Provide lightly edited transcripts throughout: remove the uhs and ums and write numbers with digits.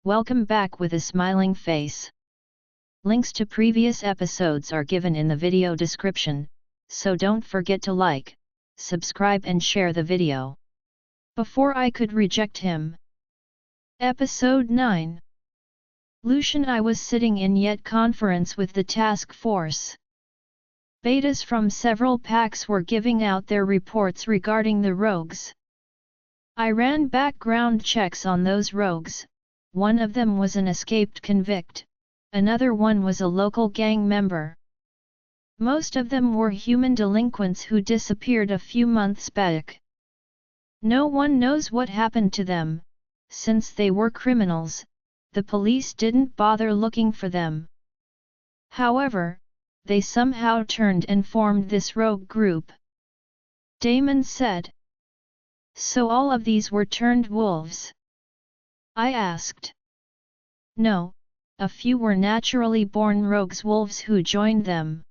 Welcome back with a smiling face. Links to previous episodes are given in the video description, so don't forget to like, subscribe and share the video. Before I could reject him. Episode 9. Lucian. I was sitting in yet conference with the task force. Betas from several packs were giving out their reports regarding the rogues. I ran background checks on those rogues. One of them was an escaped convict, another one was a local gang member. Most of them were human delinquents who disappeared a few months back. No one knows what happened to them. Since they were criminals, the police didn't bother looking for them. However, they somehow turned and formed this rogue group. Damon said. So all of these were turned wolves? I asked. No, a few were naturally born rogues wolves who joined them.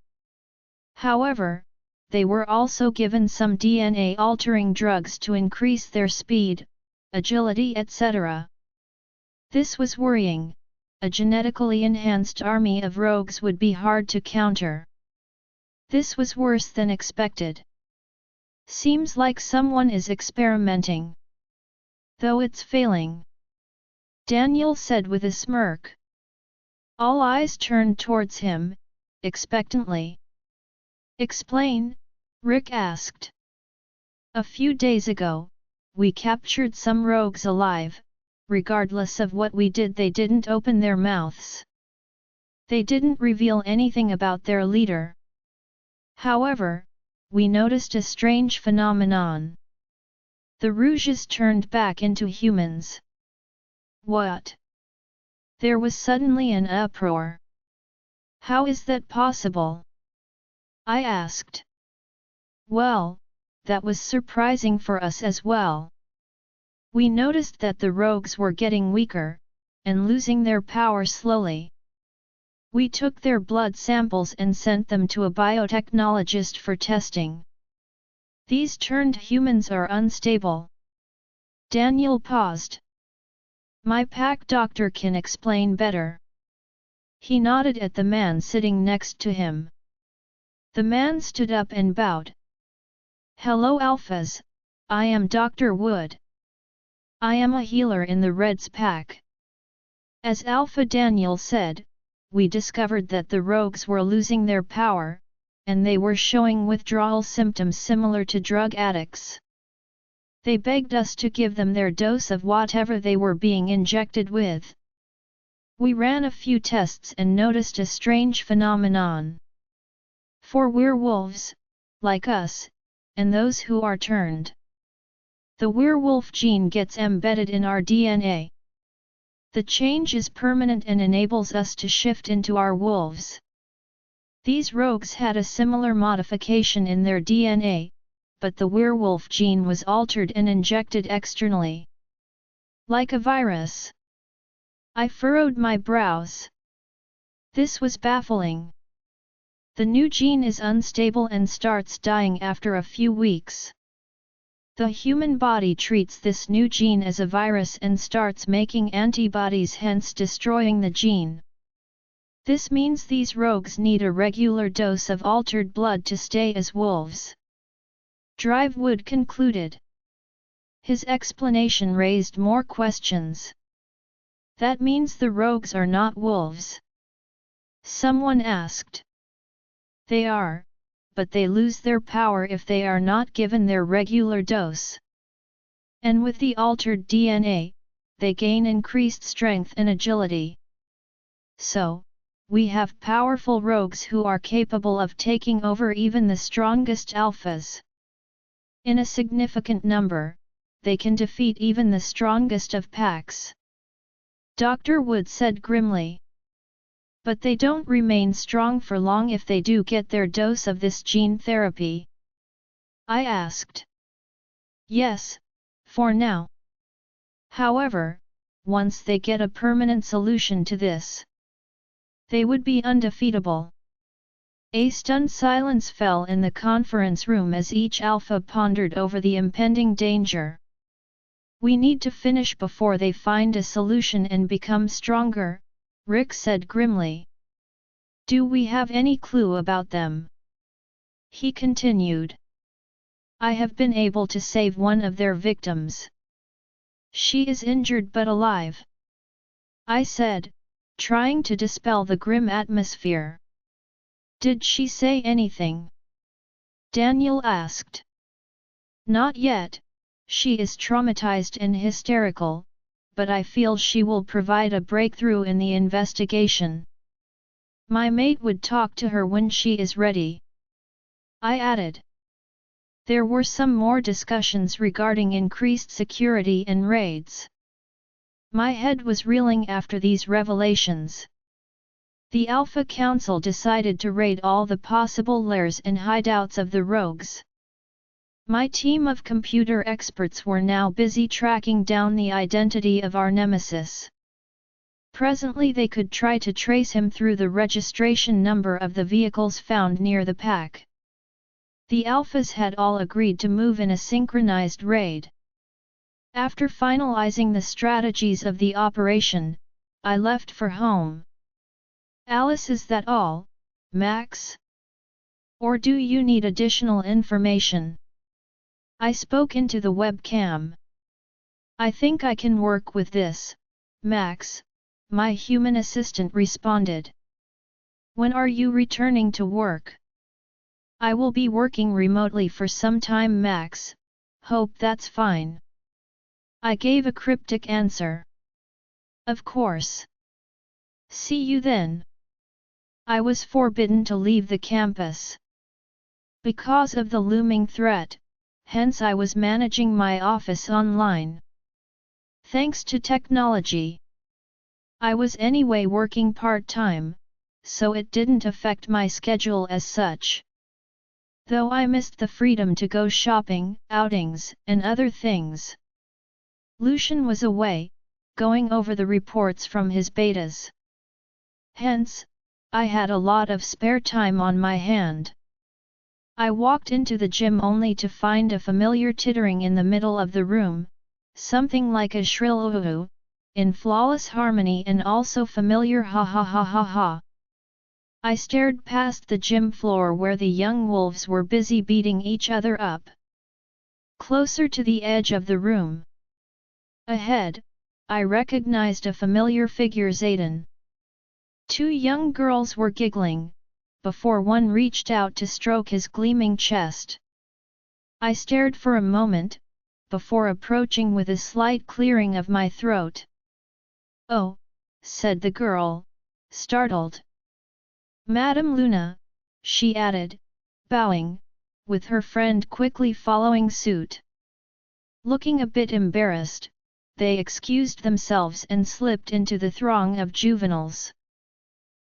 However, they were also given some DNA-altering drugs to increase their speed, agility etc. This was worrying. A genetically enhanced army of rogues would be hard to counter. This was worse than expected. Seems like someone is experimenting. Though it's failing. Daniel said with a smirk. All eyes turned towards him, expectantly. Explain, Rick asked. A few days ago, we captured some rogues alive. Regardless of what we did, they didn't open their mouths. They didn't reveal anything about their leader. However, we noticed a strange phenomenon. The Rouges turned back into humans. What? There was suddenly an uproar. How is that possible? I asked. Well, that was surprising for us as well. We noticed that the rogues were getting weaker, and losing their power slowly. We took their blood samples and sent them to a biotechnologist for testing. These turned humans are unstable. Daniel paused. My pack doctor can explain better. He nodded at the man sitting next to him. The man stood up and bowed. Hello Alphas, I am Dr. Wood. I am a healer in the Reds pack. As Alpha Daniel said, we discovered that the rogues were losing their power, and they were showing withdrawal symptoms similar to drug addicts. They begged us to give them their dose of whatever they were being injected with. We ran a few tests and noticed a strange phenomenon. For werewolves, like us, and those who are turned. The werewolf gene gets embedded in our DNA. The change is permanent and enables us to shift into our wolves. These rogues had a similar modification in their DNA, but the werewolf gene was altered and injected externally. Like a virus. I furrowed my brows. This was baffling. The new gene is unstable and starts dying after a few weeks. The human body treats this new gene as a virus and starts making antibodies, hence destroying the gene. This means these rogues need a regular dose of altered blood to stay as wolves. Drivewood concluded. His explanation raised more questions. That means the rogues are not wolves? Someone asked. They are, but they lose their power if they are not given their regular dose. And with the altered DNA, they gain increased strength and agility. So, we have powerful rogues who are capable of taking over even the strongest alphas. In a significant number, they can defeat even the strongest of packs. Dr. Wood said grimly. But they don't remain strong for long if they do get their dose of this gene therapy. I asked. Yes, for now. However, once they get a permanent solution to this, they would be undefeatable. A stunned silence fell in the conference room as each alpha pondered over the impending danger. We need to finish before they find a solution and become stronger, Rick said grimly. Do we have any clue about them? He continued. I have been able to save one of their victims. She is injured but alive, I said, trying to dispel the grim atmosphere. Did she say anything? Daniel asked. Not yet, she is traumatized and hysterical, but I feel she will provide a breakthrough in the investigation. My mate would talk to her when she is ready, I added. There were some more discussions regarding increased security and raids. My head was reeling after these revelations. The Alpha Council decided to raid all the possible lairs and hideouts of the rogues. My team of computer experts were now busy tracking down the identity of our nemesis. Presently they could try to trace him through the registration number of the vehicles found near the pack. The Alphas had all agreed to move in a synchronized raid. After finalizing the strategies of the operation, I left for home. Alice, is that all, Max? Or do you need additional information? I spoke into the webcam. I think I can work with this, Max, my human assistant responded. When are you returning to work? I will be working remotely for some time, Max, hope that's fine. I gave a cryptic answer. Of course. See you then. I was forbidden to leave the campus. Because of the looming threat, hence I was managing my office online. Thanks to technology. I was anyway working part-time, so it didn't affect my schedule as such. Though I missed the freedom to go shopping, outings, and other things. Lucian was away, going over the reports from his betas. Hence, I had a lot of spare time on my hand. I walked into the gym only to find a familiar tittering in the middle of the room, something like a shrill ooh, in flawless harmony and also familiar ha ha ha ha ha. I stared past the gym floor where the young wolves were busy beating each other up. Closer to the edge of the room. Ahead, I recognized a familiar figure, Zayden. Two young girls were giggling, before one reached out to stroke his gleaming chest. I stared for a moment, before approaching with a slight clearing of my throat. Oh, said the girl, startled. Madame Luna, she added, bowing, with her friend quickly following suit. Looking a bit embarrassed, they excused themselves and slipped into the throng of juveniles.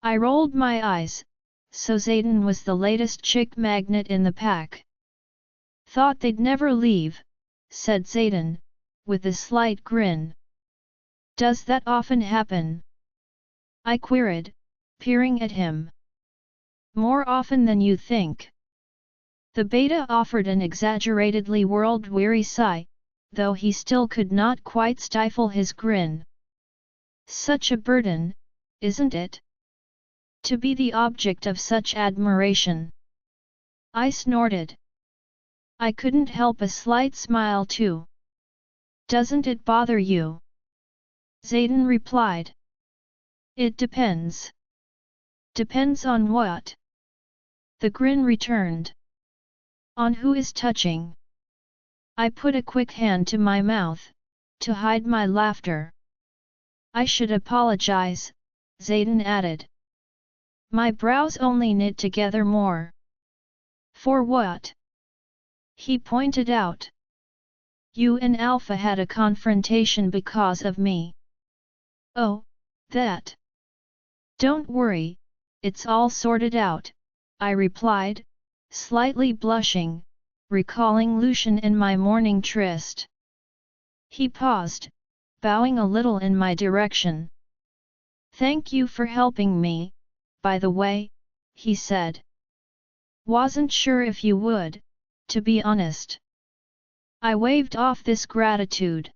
I rolled my eyes, so Zayden was the latest chick magnet in the pack. Thought they'd never leave, said Zayden, with a slight grin. Does that often happen? I queried, peering at him. More often than you think. The beta offered an exaggeratedly world-weary sigh, though he still could not quite stifle his grin. Such a burden, isn't it? To be the object of such admiration. I snorted. I couldn't help a slight smile too. Doesn't it bother you? Zayden replied. It depends. Depends on what? The grin returned. On who is touching. I put a quick hand to my mouth, to hide my laughter. I should apologize, Zayden added. My brows only knit together more. For what? He pointed out. You and Alpha had a confrontation because of me. Oh, that. Don't worry, it's all sorted out, I replied, slightly blushing, recalling Lucian and my morning tryst. He paused, bowing a little in my direction. Thank you for helping me, by the way, he said. Wasn't sure if you would, to be honest. I waved off this gratitude.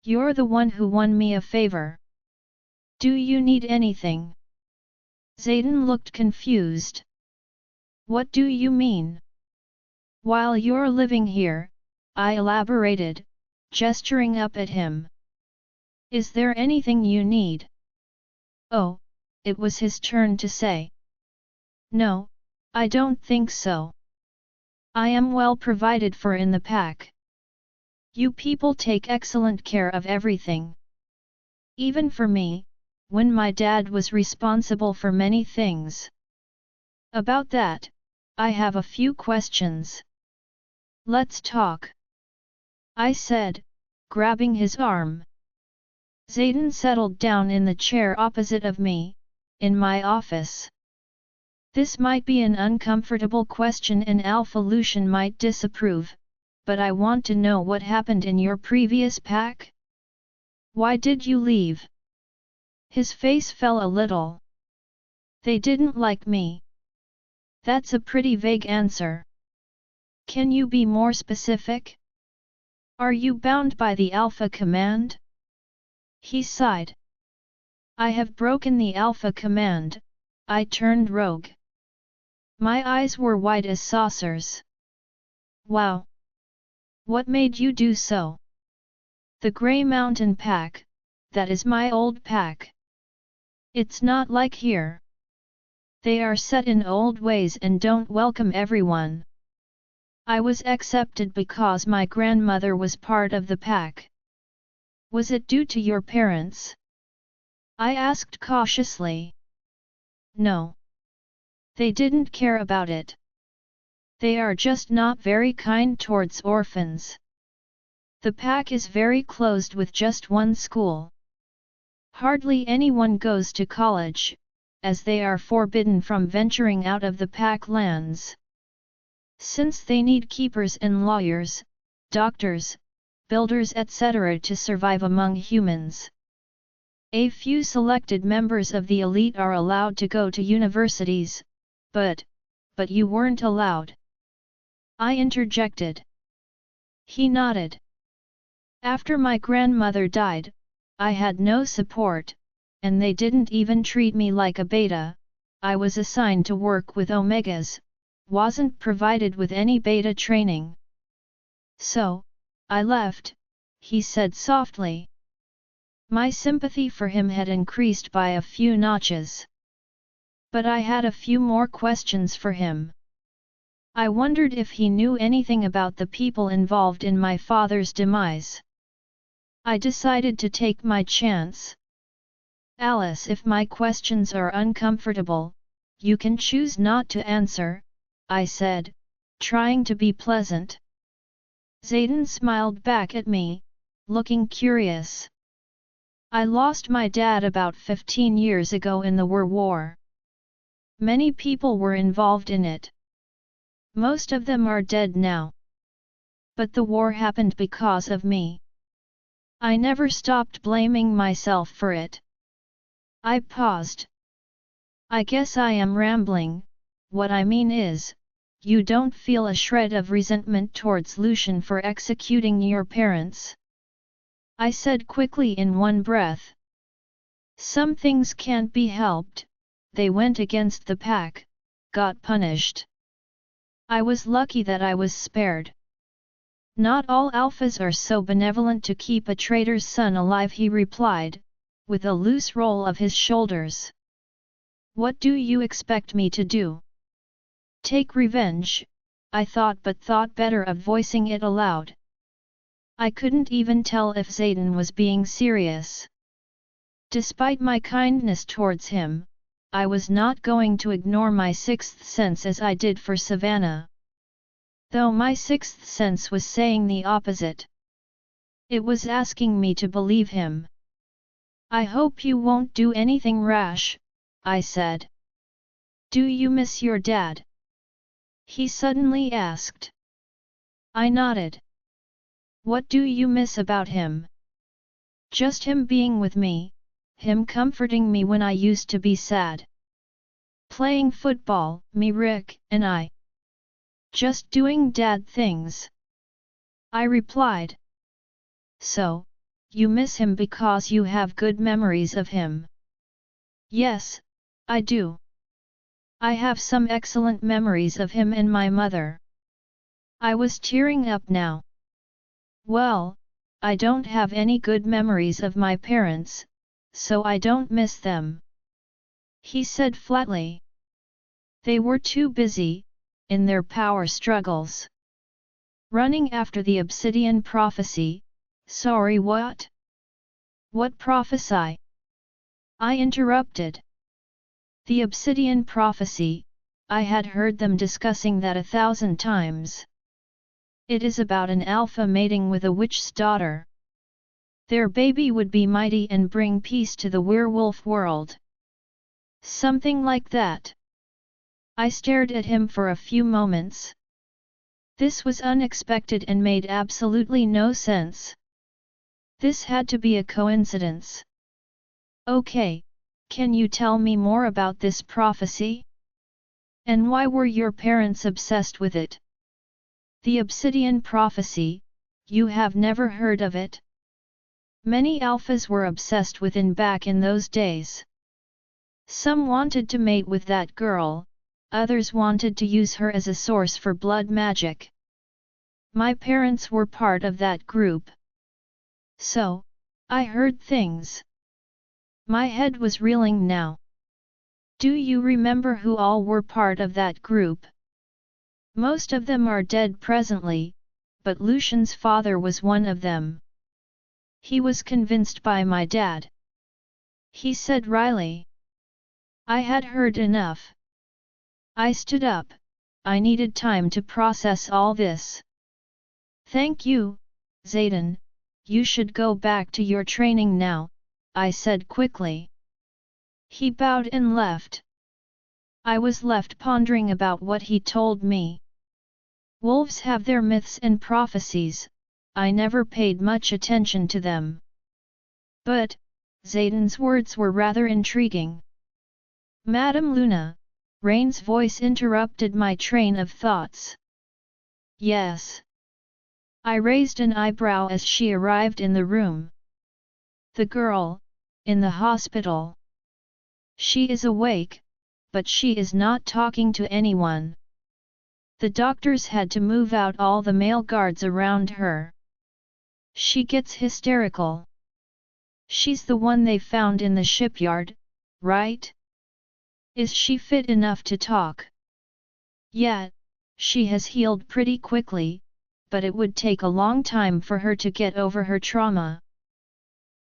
You're the one who won me a favor. Do you need anything? Zayden looked confused. What do you mean? While you're living here, I elaborated, gesturing up at him. Is there anything you need? Oh, it was his turn to say. No, I don't think so. I am well provided for in the pack. You people take excellent care of everything. Even for me, when my dad was responsible for many things. About that, I have a few questions. Let's talk. I said, grabbing his arm. Zayden settled down in the chair opposite of me, in my office. This might be an uncomfortable question and Alpha Lucian might disapprove, but I want to know what happened in your previous pack? Why did you leave? His face fell a little. They didn't like me. That's a pretty vague answer. Can you be more specific? Are you bound by the Alpha Command? He sighed. I have broken the Alpha Command. I turned rogue. My eyes were wide as saucers. Wow! What made you do so? The Grey Mountain Pack, that is my old pack. It's not like here. They are set in old ways and don't welcome everyone. I was accepted because my grandmother was part of the pack. Was it due to your parents? I asked cautiously. No. They didn't care about it. They are just not very kind towards orphans. The pack is very closed with just one school. Hardly anyone goes to college, as they are forbidden from venturing out of the pack lands. Since they need keepers and lawyers, doctors, builders etc. to survive among humans. A few selected members of the elite are allowed to go to universities, but you weren't allowed. I interjected. He nodded. After my grandmother died, I had no support, and they didn't even treat me like a beta. I was assigned to work with Omegas, wasn't provided with any beta training. So, I left, he said softly. My sympathy for him had increased by a few notches. But I had a few more questions for him. I wondered if he knew anything about the people involved in my father's demise. I decided to take my chance. Alice, if my questions are uncomfortable, you can choose not to answer, I said, trying to be pleasant. Zayden smiled back at me, looking curious. I lost my dad about 15 years ago in the War. Many people were involved in it. Most of them are dead now. But the war happened because of me. I never stopped blaming myself for it. I paused. I guess I am rambling. What I mean is, you don't feel a shred of resentment towards Lucian for executing your parents? I said quickly in one breath. Some things can't be helped, they went against the pack, got punished. I was lucky that I was spared. Not all alphas are so benevolent to keep a traitor's son alive, he replied, with a loose roll of his shoulders. What do you expect me to do? Take revenge, I thought, but thought better of voicing it aloud. I couldn't even tell if Zayden was being serious. Despite my kindness towards him, I was not going to ignore my sixth sense as I did for Savannah. Though my sixth sense was saying the opposite. It was asking me to believe him. I hope you won't do anything rash, I said. Do you miss your dad? He suddenly asked. I nodded. What do you miss about him? Just him being with me, him comforting me when I used to be sad. Playing football, me, Rick, and I. Just doing dad things. I replied. So, You miss him because you have good memories of him. Yes, I do. I have some excellent memories of him and my mother. I was tearing up now. Well, I don't have any good memories of my parents, so I don't miss them, he said flatly. They were too busy, in their power struggles. Running after the obsidian prophecy. Sorry, what? What prophecy? I interrupted. The obsidian prophecy, I had heard them discussing that 1,000 times. It is about an alpha mating with a witch's daughter. Their baby would be mighty and bring peace to the werewolf world. Something like that. I stared at him for a few moments. This was unexpected and made absolutely no sense. This had to be a coincidence. Okay, can you tell me more about this prophecy? And why were your parents obsessed with it? The obsidian prophecy, you have never heard of it? Many alphas were obsessed with it back in those days. Some wanted to mate with that girl, others wanted to use her as a source for blood magic. My parents were part of that group. So, I heard things. My head was reeling now. Do you remember who all were part of that group? Most of them are dead presently, but Lucian's father was one of them. He was convinced by my dad. He said wryly. I had heard enough. I stood up. I needed time to process all this. Thank you, Zayden. You should go back to your training now, I said quickly. He bowed and left. I was left pondering about what he told me. Wolves have their myths and prophecies, I never paid much attention to them. But, Zayden's words were rather intriguing. Madame Luna, Rain's voice interrupted my train of thoughts. Yes. I raised an eyebrow as she arrived in the room. The girl, in the hospital. She is awake, but she is not talking to anyone. The doctors had to move out all the male guards around her. She gets hysterical. She's the one they found in the shipyard, right? Is she fit enough to talk? Yeah, she has healed pretty quickly, but it would take a long time for her to get over her trauma.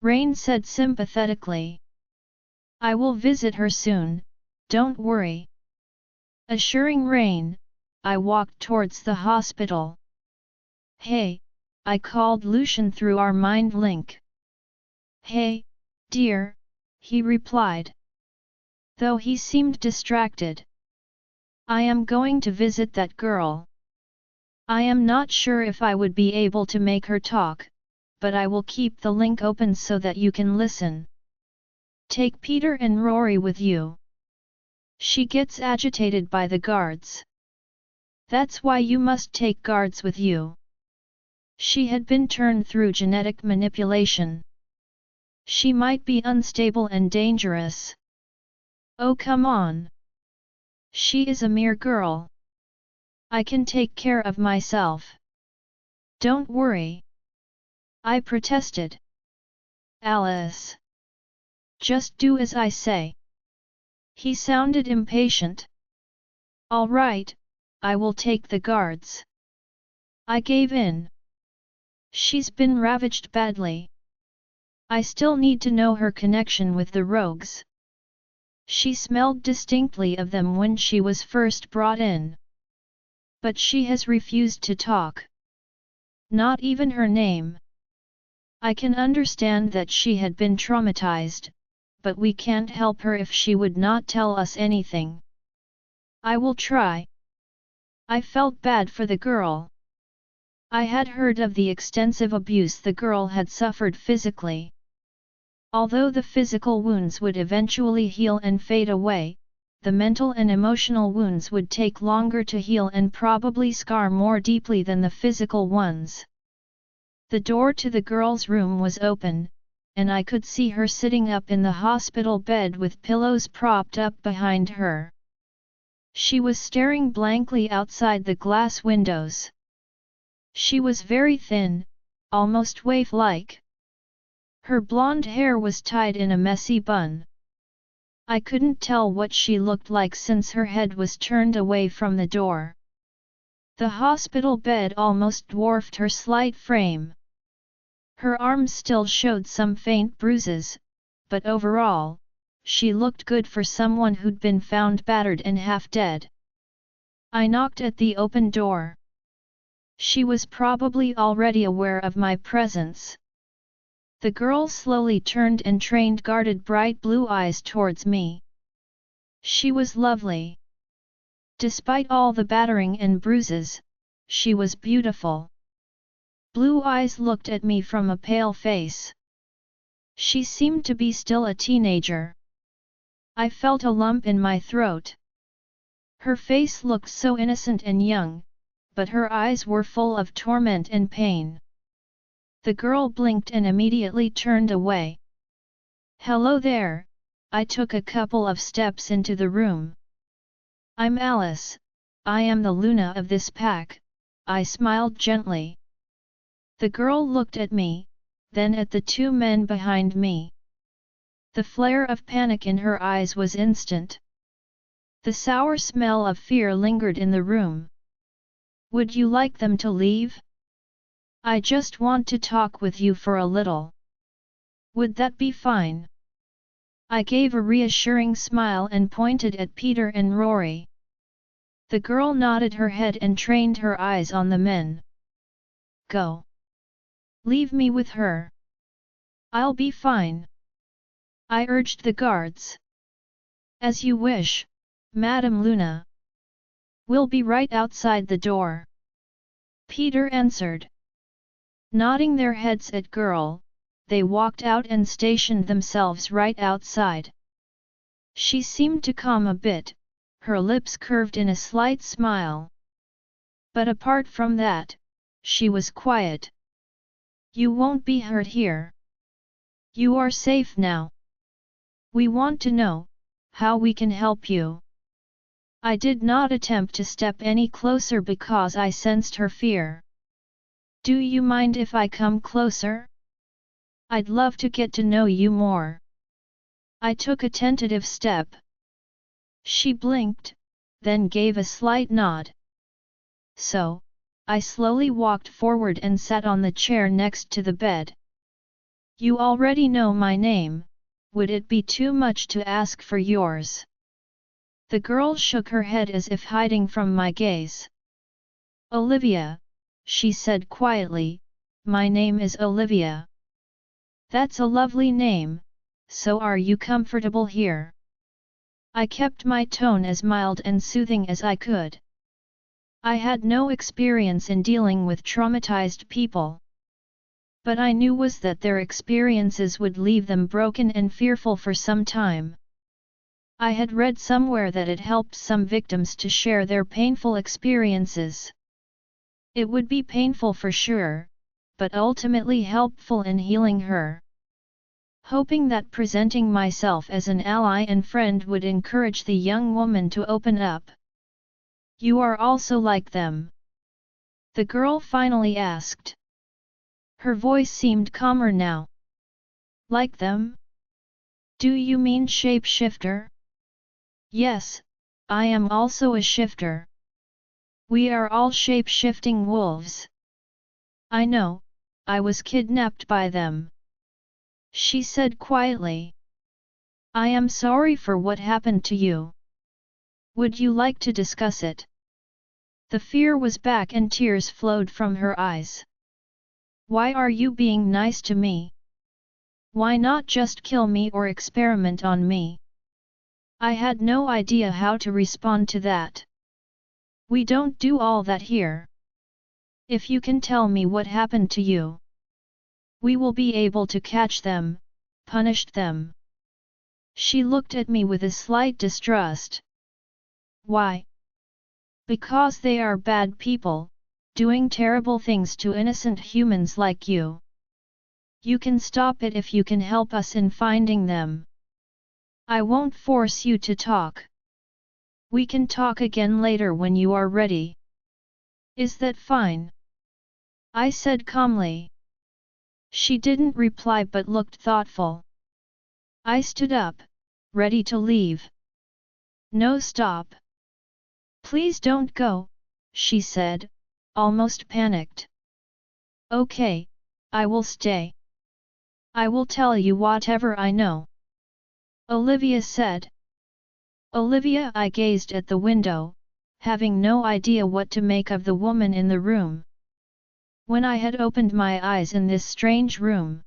Rain said sympathetically. I will visit her soon, don't worry. Assuring Rain, I walked towards the hospital. Hey, I called Lucian through our mind link. Hey, dear, he replied. Though he seemed distracted. I am going to visit that girl. I am not sure if I would be able to make her talk, but I will keep the link open so that you can listen. Take Peter and Rory with you. She gets agitated by the guards. That's why you must take guards with you. She had been turned through genetic manipulation. She might be unstable and dangerous. Oh come on. She is a mere girl. I can take care of myself. Don't worry. I protested. Alice. Just do as I say. He sounded impatient. All right, I will take the guards. I gave in. She's been ravaged badly. I still need to know her connection with the rogues. She smelled distinctly of them when she was first brought in. But she has refused to talk. Not even her name. I can understand that she had been traumatized, but we can't help her if she would not tell us anything. I will try. I felt bad for the girl. I had heard of the extensive abuse the girl had suffered physically. Although the physical wounds would eventually heal and fade away, the mental and emotional wounds would take longer to heal and probably scar more deeply than the physical ones. The door to the girl's room was open, and I could see her sitting up in the hospital bed with pillows propped up behind her. She was staring blankly outside the glass windows. She was very thin, almost waif-like. Her blonde hair was tied in a messy bun. I couldn't tell what she looked like since her head was turned away from the door. The hospital bed almost dwarfed her slight frame. Her arms still showed some faint bruises, but overall, she looked good for someone who'd been found battered and half dead. I knocked at the open door. She was probably already aware of my presence. The girl slowly turned and trained guarded bright blue eyes towards me. She was lovely. Despite all the battering and bruises, she was beautiful. Blue eyes looked at me from a pale face. She seemed to be still a teenager. I felt a lump in my throat. Her face looked so innocent and young, but her eyes were full of torment and pain. The girl blinked and immediately turned away. "Hello there," I took a couple of steps into the room. "I'm Alice, I am the Luna of this pack," I smiled gently. The girl looked at me, then at the two men behind me. The flare of panic in her eyes was instant. The sour smell of fear lingered in the room. "Would you like them to leave? I just want to talk with you for a little. Would that be fine?" I gave a reassuring smile and pointed at Peter and Rory. The girl nodded her head and trained her eyes on the men. "Go. Leave me with her. I'll be fine," I urged the guards. "As you wish, Madame Luna. We'll be right outside the door," Peter answered. Nodding their heads at girl, they walked out and stationed themselves right outside. She seemed to calm a bit, her lips curved in a slight smile. But apart from that, she was quiet. "You won't be hurt here. You are safe now. We want to know how we can help you." I did not attempt to step any closer because I sensed her fear. "Do you mind if I come closer? I'd love to get to know you more." I took a tentative step. She blinked, then gave a slight nod. So, I slowly walked forward and sat on the chair next to the bed. "You already know my name, would it be too much to ask for yours?" The girl shook her head as if hiding from my gaze. "Olivia," she said quietly, "my name is Olivia." "That's a lovely name, so are you comfortable here?" I kept my tone as mild and soothing as I could. I had no experience in dealing with traumatized people. But I knew was that their experiences would leave them broken and fearful for some time. I had read somewhere that it helped some victims to share their painful experiences. It would be painful for sure, but ultimately helpful in healing her. Hoping that presenting myself as an ally and friend would encourage the young woman to open up. "You are also like them?" the girl finally asked. Her voice seemed calmer now. "Like them? Do you mean shapeshifter?" "Yes, I am also a shifter. We are all shape-shifting wolves." "I know, I was kidnapped by them," she said quietly. "I am sorry for what happened to you. Would you like to discuss it?" The fear was back and tears flowed from her eyes. "Why are you being nice to me? Why not just kill me or experiment on me?" I had no idea how to respond to that. "We don't do all that here. If you can tell me what happened to you, we will be able to catch them, punish them." She looked at me with a slight distrust. "Why?" "Because they are bad people, doing terrible things to innocent humans like you. You can stop it if you can help us in finding them. I won't force you to talk. We can talk again later when you are ready. Is that fine? I said calmly. She didn't reply but looked thoughtful. I stood up, ready to leave. No, stop. Please don't go, she said, almost panicked. Okay, I will stay. I will tell you whatever I know. Olivia said. Olivia, I gazed at the window, having no idea what to make of the woman in the room. When I had opened my eyes in this strange room,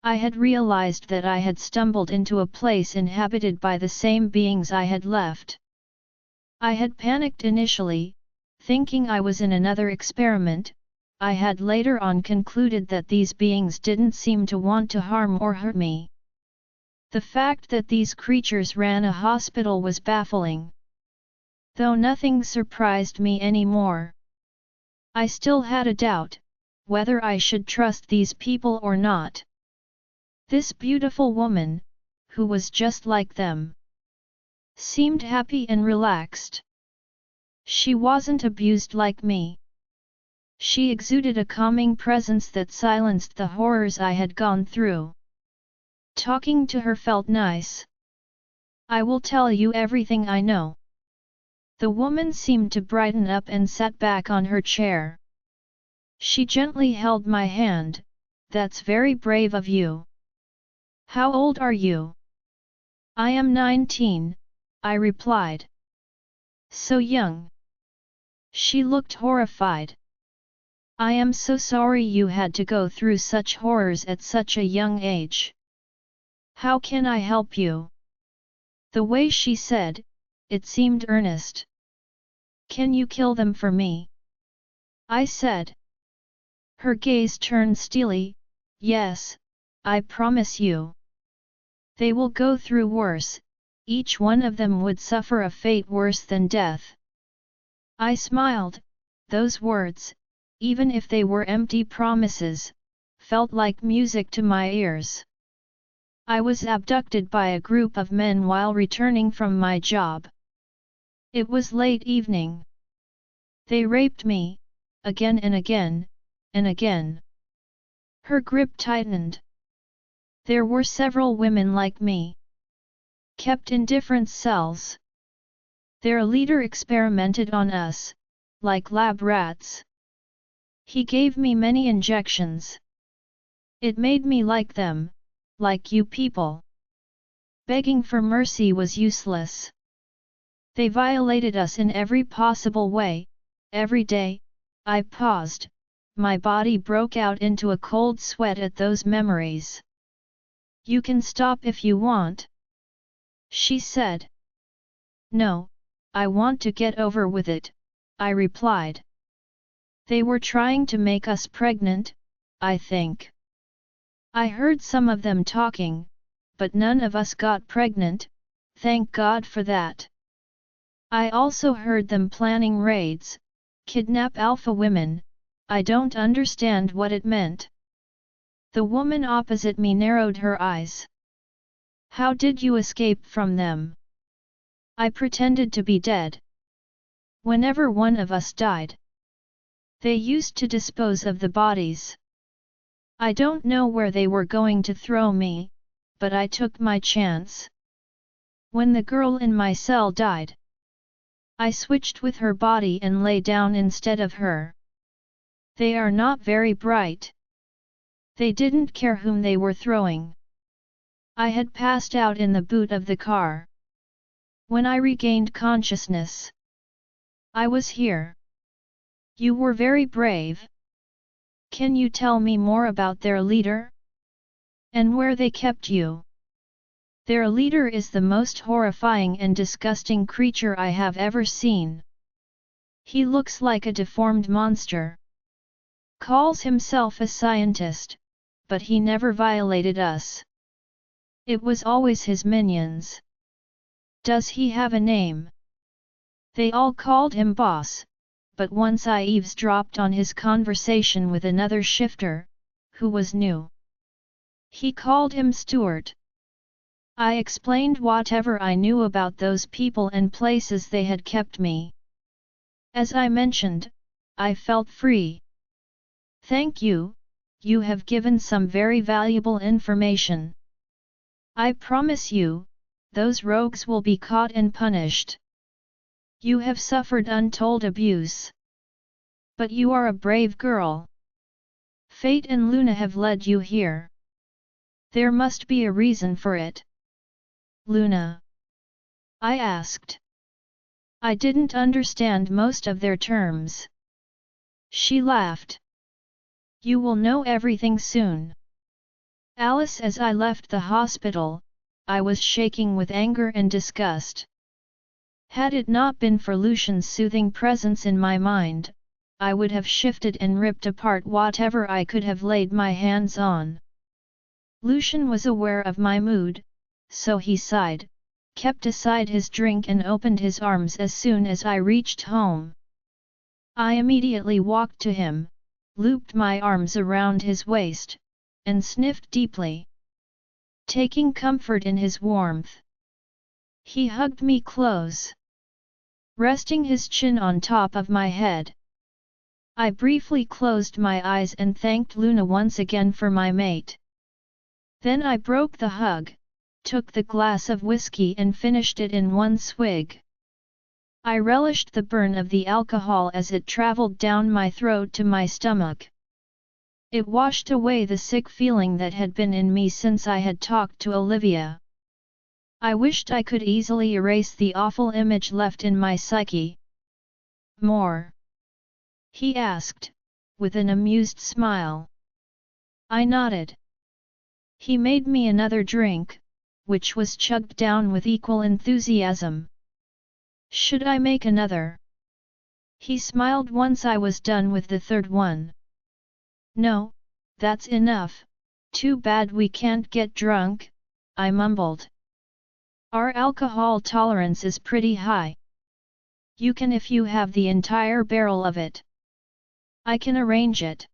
I had realized that I had stumbled into a place inhabited by the same beings I had left. I had panicked initially, thinking I was in another experiment. I had later on concluded that these beings didn't seem to want to harm or hurt me. The fact that these creatures ran a hospital was baffling. Though nothing surprised me anymore. I still had a doubt, whether I should trust these people or not. This beautiful woman, who was just like them, seemed happy and relaxed. She wasn't abused like me. She exuded a calming presence that silenced the horrors I had gone through. Talking to her felt nice. I will tell you everything I know. The woman seemed to brighten up and sat back on her chair. She gently held my hand. That's very brave of you. How old are you? I am 19, I replied. So young. She looked horrified. I am so sorry you had to go through such horrors at such a young age. How can I help you? The way she said, it seemed earnest. Can you kill them for me? I said. Her gaze turned steely. Yes, I promise you. They will go through worse, each one of them would suffer a fate worse than death. I smiled. Those words, even if they were empty promises, felt like music to my ears. I was abducted by a group of men while returning from my job. It was late evening. They raped me, again and again, and again. Her grip tightened. There were several women like me, kept in different cells. Their leader experimented on us, like lab rats. He gave me many injections. It made me like them, like you people. Begging for mercy was useless. They violated us in every possible way. Every day, I paused, my body broke out into a cold sweat at those memories. You can stop if you want, she said. No, I want to get over with it, I replied. They were trying to make us pregnant, I think. I heard some of them talking, but none of us got pregnant, thank God for that. I also heard them planning raids, kidnap alpha women. I don't understand what it meant. The woman opposite me narrowed her eyes. How did you escape from them? I pretended to be dead. Whenever one of us died, they used to dispose of the bodies. I don't know where they were going to throw me, but I took my chance. When the girl in my cell died, I switched with her body and lay down instead of her. They are not very bright. They didn't care whom they were throwing. I had passed out in the boot of the car. When I regained consciousness, I was here. You were very brave. Can you tell me more about their leader? And where they kept you? Their leader is the most horrifying and disgusting creature I have ever seen. He looks like a deformed monster. Calls himself a scientist, but he never violated us. It was always his minions. Does he have a name? They all called him boss, but once I eavesdropped on his conversation with another shifter, who was new. He called him Stuart. I explained whatever I knew about those people and places they had kept me. As I mentioned, I felt free. Thank you, you have given some very valuable information. I promise you, those rogues will be caught and punished. You have suffered untold abuse. But you are a brave girl. Fate and Luna have led you here. There must be a reason for it. Luna? I asked. I didn't understand most of their terms. She laughed. You will know everything soon. Alice, as I left the hospital, I was shaking with anger and disgust. Had it not been for Lucian's soothing presence in my mind, I would have shifted and ripped apart whatever I could have laid my hands on. Lucian was aware of my mood, so he sighed, kept aside his drink and opened his arms as soon as I reached home. I immediately walked to him, looped my arms around his waist, and sniffed deeply, taking comfort in his warmth. He hugged me close, resting his chin on top of my head. I briefly closed my eyes and thanked Luna once again for my mate. Then I broke the hug, took the glass of whiskey and finished it in one swig. I relished the burn of the alcohol as it traveled down my throat to my stomach. It washed away the sick feeling that had been in me since I had talked to Olivia. I wished I could easily erase the awful image left in my psyche. More? He asked, with an amused smile. I nodded. He made me another drink, which was chugged down with equal enthusiasm. Should I make another? He smiled once I was done with the third one. No, that's enough, too bad we can't get drunk, I mumbled. Our alcohol tolerance is pretty high. You can if you have the entire barrel of it. I can arrange it.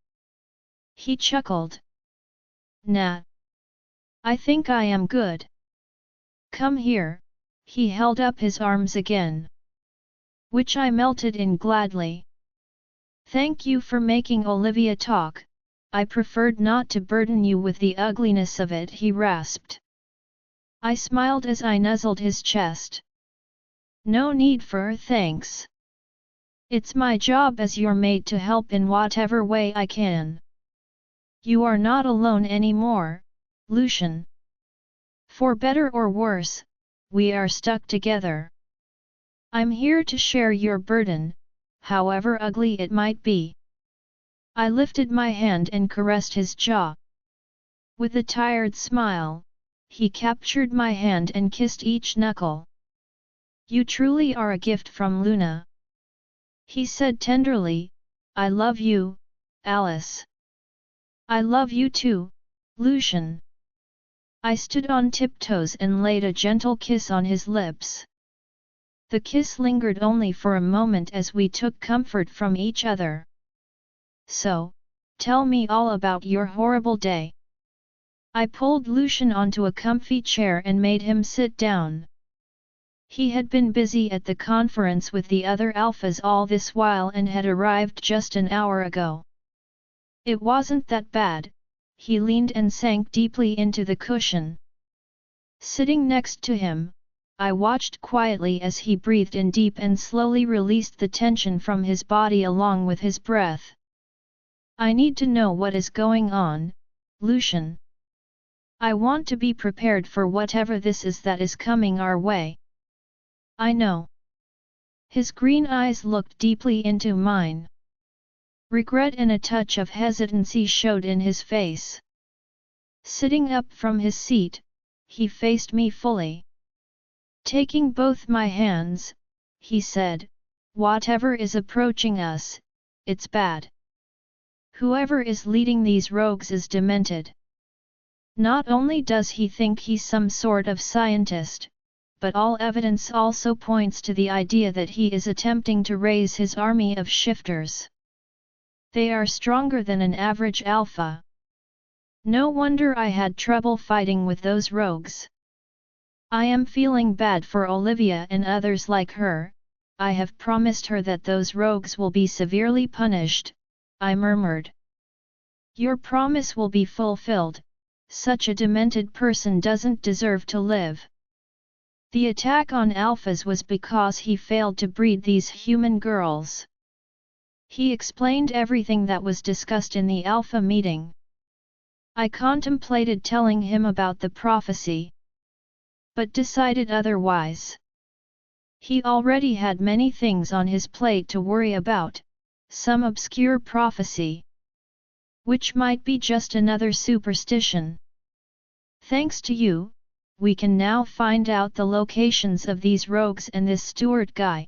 He chuckled. Nah. I think I am good. Come here, he held up his arms again, which I melted in gladly. Thank you for making Olivia talk, I preferred not to burden you with the ugliness of it, he rasped. I smiled as I nuzzled his chest. No need for thanks. It's my job as your mate to help in whatever way I can. You are not alone anymore, Lucian. For better or worse, we are stuck together. I'm here to share your burden, however ugly it might be. I lifted my hand and caressed his jaw. With a tired smile, he captured my hand and kissed each knuckle. You truly are a gift from Luna. He said tenderly, I love you, Alice. I love you too, Lucian. I stood on tiptoes and laid a gentle kiss on his lips. The kiss lingered only for a moment as we took comfort from each other. So, tell me all about your horrible day. I pulled Lucian onto a comfy chair and made him sit down. He had been busy at the conference with the other alphas all this while and had arrived just an hour ago. It wasn't that bad, he leaned and sank deeply into the cushion. Sitting next to him, I watched quietly as he breathed in deep and slowly released the tension from his body along with his breath. I need to know what is going on, Lucian. I want to be prepared for whatever this is that is coming our way. I know. His green eyes looked deeply into mine. Regret and a touch of hesitancy showed in his face. Sitting up from his seat, he faced me fully. Taking both my hands, he said, whatever is approaching us, it's bad. Whoever is leading these rogues is demented. Not only does he think he's some sort of scientist, but all evidence also points to the idea that he is attempting to raise his army of shifters. They are stronger than an average alpha. No wonder I had trouble fighting with those rogues. I am feeling bad for Olivia and others like her. I have promised her that those rogues will be severely punished, I murmured. Your promise will be fulfilled. Such a demented person doesn't deserve to live. The attack on alphas was because he failed to breed these human girls. He explained everything that was discussed in the alpha meeting. I contemplated telling him about the prophecy, but decided otherwise. He already had many things on his plate to worry about, some obscure prophecy, which might be just another superstition. Thanks to you, we can now find out the locations of these rogues and this Stuart guy.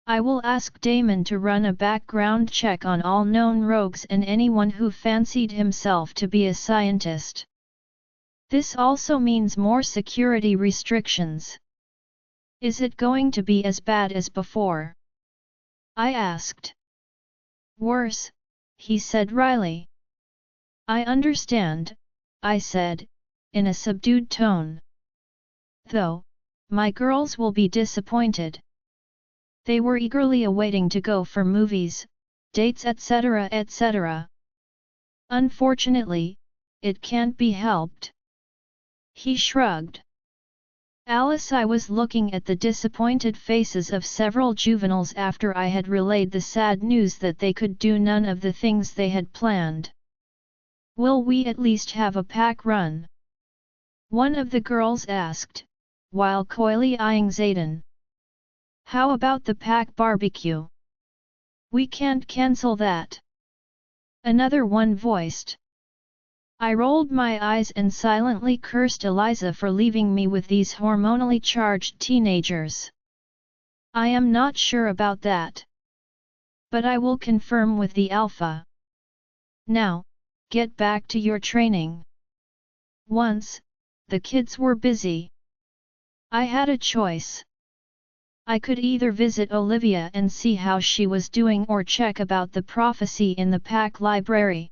I will ask Damon to run a background check on all known rogues and anyone who fancied himself to be a scientist. This also means more security restrictions. Is it going to be as bad as before? I asked. Worse, he said wryly. I understand, I said, in a subdued tone. Though, my girls will be disappointed. They were eagerly awaiting to go for movies, dates etc. etc. Unfortunately, it can't be helped. He shrugged. Alice, I was looking at the disappointed faces of several juveniles after I had relayed the sad news that they could do none of the things they had planned. Will we at least have a pack run? One of the girls asked, while coyly eyeing Zayden. How about the pack barbecue? We can't cancel that. Another one voiced. I rolled my eyes and silently cursed Eliza for leaving me with these hormonally charged teenagers. I am not sure about that. But I will confirm with the Alpha. Now, get back to your training. Once, the kids were busy. I had a choice. I could either visit Olivia and see how she was doing or check about the prophecy in the pack library.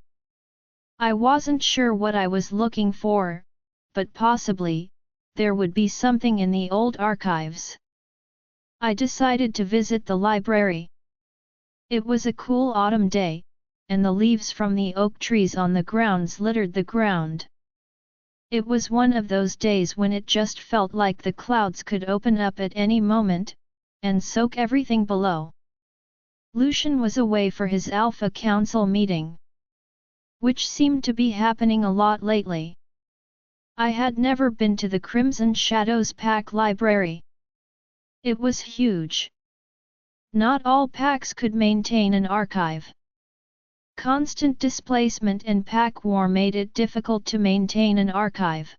I wasn't sure what I was looking for, but possibly, there would be something in the old archives. I decided to visit the library. It was a cool autumn day, and the leaves from the oak trees on the grounds littered the ground. It was one of those days when it just felt like the clouds could open up at any moment, and soak everything below. Lucian was away for his Alpha Council meeting, which seemed to be happening a lot lately. I had never been to the Crimson Shadows Pack Library. It was huge. Not all packs could maintain an archive. Constant displacement and pack war made it difficult to maintain an archive.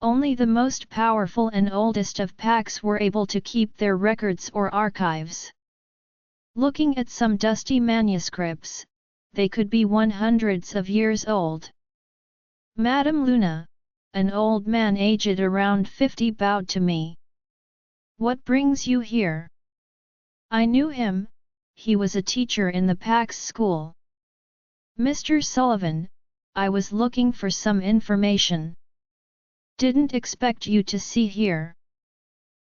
Only the most powerful and oldest of packs were able to keep their records or archives. Looking at some dusty manuscripts, they could be 100s of years old. Madame Luna, an old man aged around 50, bowed to me. What brings you here? I knew him, he was a teacher in the pack's school. Mr. Sullivan, I was looking for some information. Didn't expect you to see here.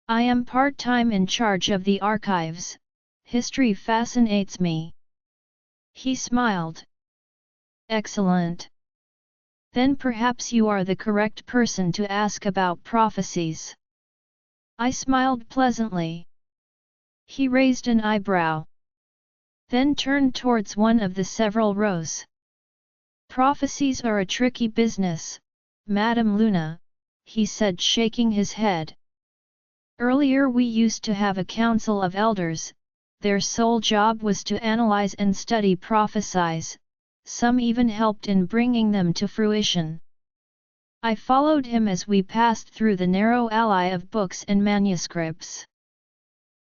I am part-time in charge of the archives. History fascinates me. He smiled. Excellent. Then perhaps you are the correct person to ask about prophecies. I smiled pleasantly. He raised an eyebrow, then turned towards one of the several rows. Prophecies are a tricky business, Madame Luna, he said, shaking his head. Earlier we used to have a council of elders. Their sole job was to analyze and study prophecies. Some even helped in bringing them to fruition. I followed him as we passed through the narrow alley of books and manuscripts.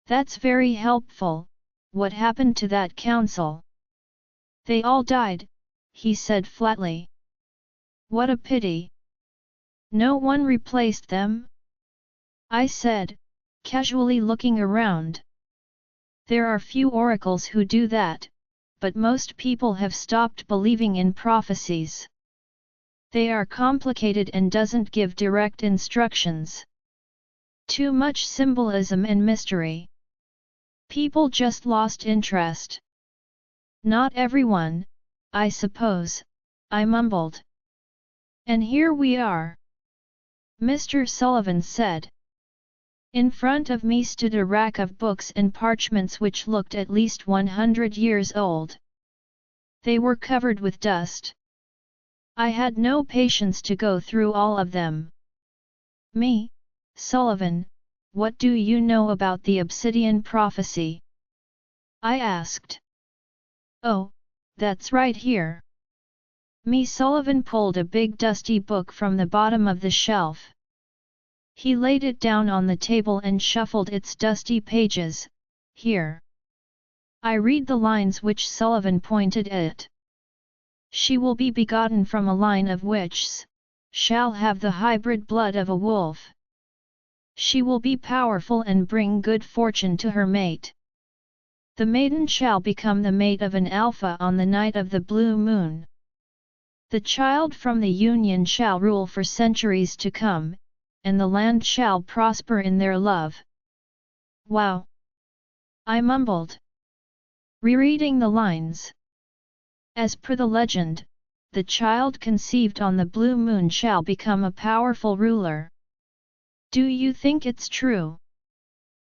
That's very helpful. What happened to that council? They all died, he said flatly. What a pity. No one replaced them? I said, casually looking around. There are few oracles who do that, but most people have stopped believing in prophecies. They are complicated and doesn't give direct instructions. Too much symbolism and mystery. People just lost interest. Not everyone, I suppose, I mumbled. And here we are, Mr. Sullivan said. In front of me stood a rack of books and parchments which looked at least 100 years old. They were covered with dust. I had no patience to go through all of them. Me, Sullivan, what do you know about the obsidian prophecy? I asked. Oh, that's right here. Me Sullivan pulled a big dusty book from the bottom of the shelf. He laid it down on the table and shuffled its dusty pages. Here. I read the lines which Sullivan pointed at. She will be begotten from a line of witches, shall have the hybrid blood of a wolf. She will be powerful and bring good fortune to her mate. The maiden shall become the mate of an alpha on the night of the blue moon. The child from the union shall rule for centuries to come, and the land shall prosper in their love. Wow! I mumbled, rereading the lines. As per the legend, the child conceived on the blue moon shall become a powerful ruler. Do you think it's true?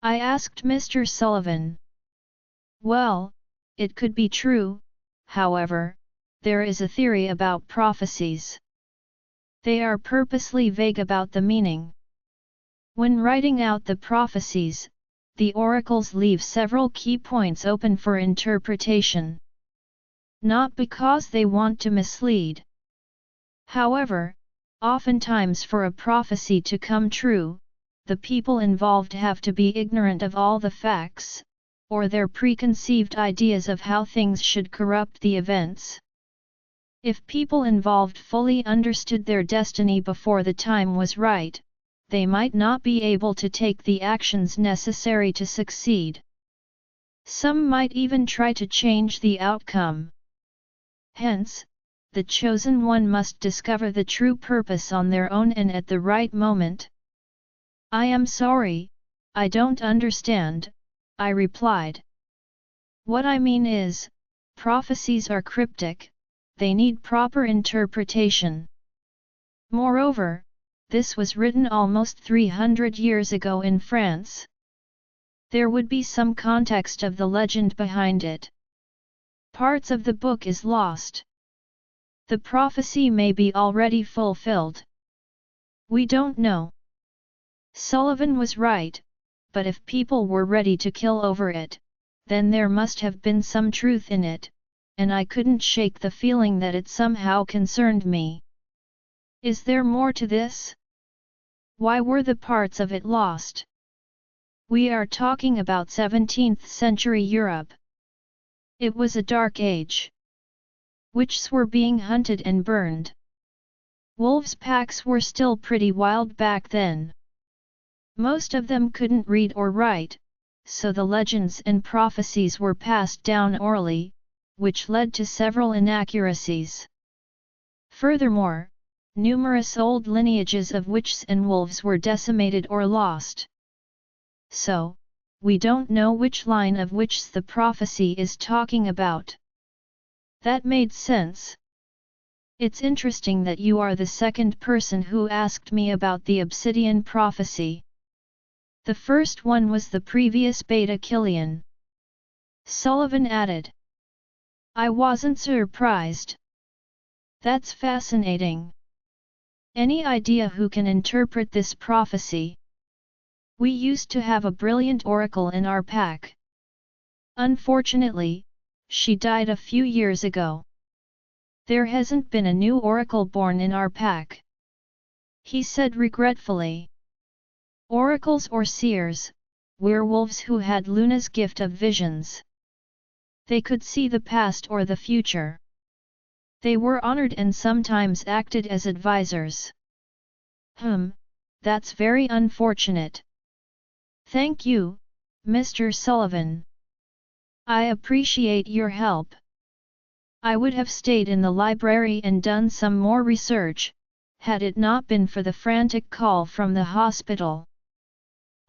I asked Mr. Sullivan. Well, it could be true, however, there is a theory about prophecies. They are purposely vague about the meaning. When writing out the prophecies, the oracles leave several key points open for interpretation. Not because they want to mislead. However, oftentimes for a prophecy to come true, the people involved have to be ignorant of all the facts, or their preconceived ideas of how things should corrupt the events. If people involved fully understood their destiny before the time was right, they might not be able to take the actions necessary to succeed. Some might even try to change the outcome. Hence, the chosen one must discover the true purpose on their own and at the right moment. I am sorry, I don't understand, I replied. What I mean is, prophecies are cryptic, they need proper interpretation. Moreover, this was written almost 300 years ago in France. There would be some context of the legend behind it. Parts of the book is lost. The prophecy may be already fulfilled. We don't know. Sullivan was right, but if people were ready to kill over it, then there must have been some truth in it, and I couldn't shake the feeling that it somehow concerned me. Is there more to this? Why were the parts of it lost? We are talking about 17th century Europe. It was a dark age. Witches were being hunted and burned. Wolves' packs were still pretty wild back then. Most of them couldn't read or write, so the legends and prophecies were passed down orally, which led to several inaccuracies. Furthermore, numerous old lineages of witches and wolves were decimated or lost. So, we don't know which line of witches the prophecy is talking about. That made sense. It's interesting that you are the second person who asked me about the obsidian prophecy. The first one was the previous Beta Killian. Sullivan added. I wasn't surprised. That's fascinating. Any idea who can interpret this prophecy? We used to have a brilliant oracle in our pack. Unfortunately, she died a few years ago. There hasn't been a new oracle born in our pack. He said regretfully. Oracles or seers, werewolves who had Luna's gift of visions. They could see the past or the future. They were honored and sometimes acted as advisors. that's very unfortunate. Thank you, Mr. Sullivan. I appreciate your help. I would have stayed in the library and done some more research, had it not been for the frantic call from the hospital.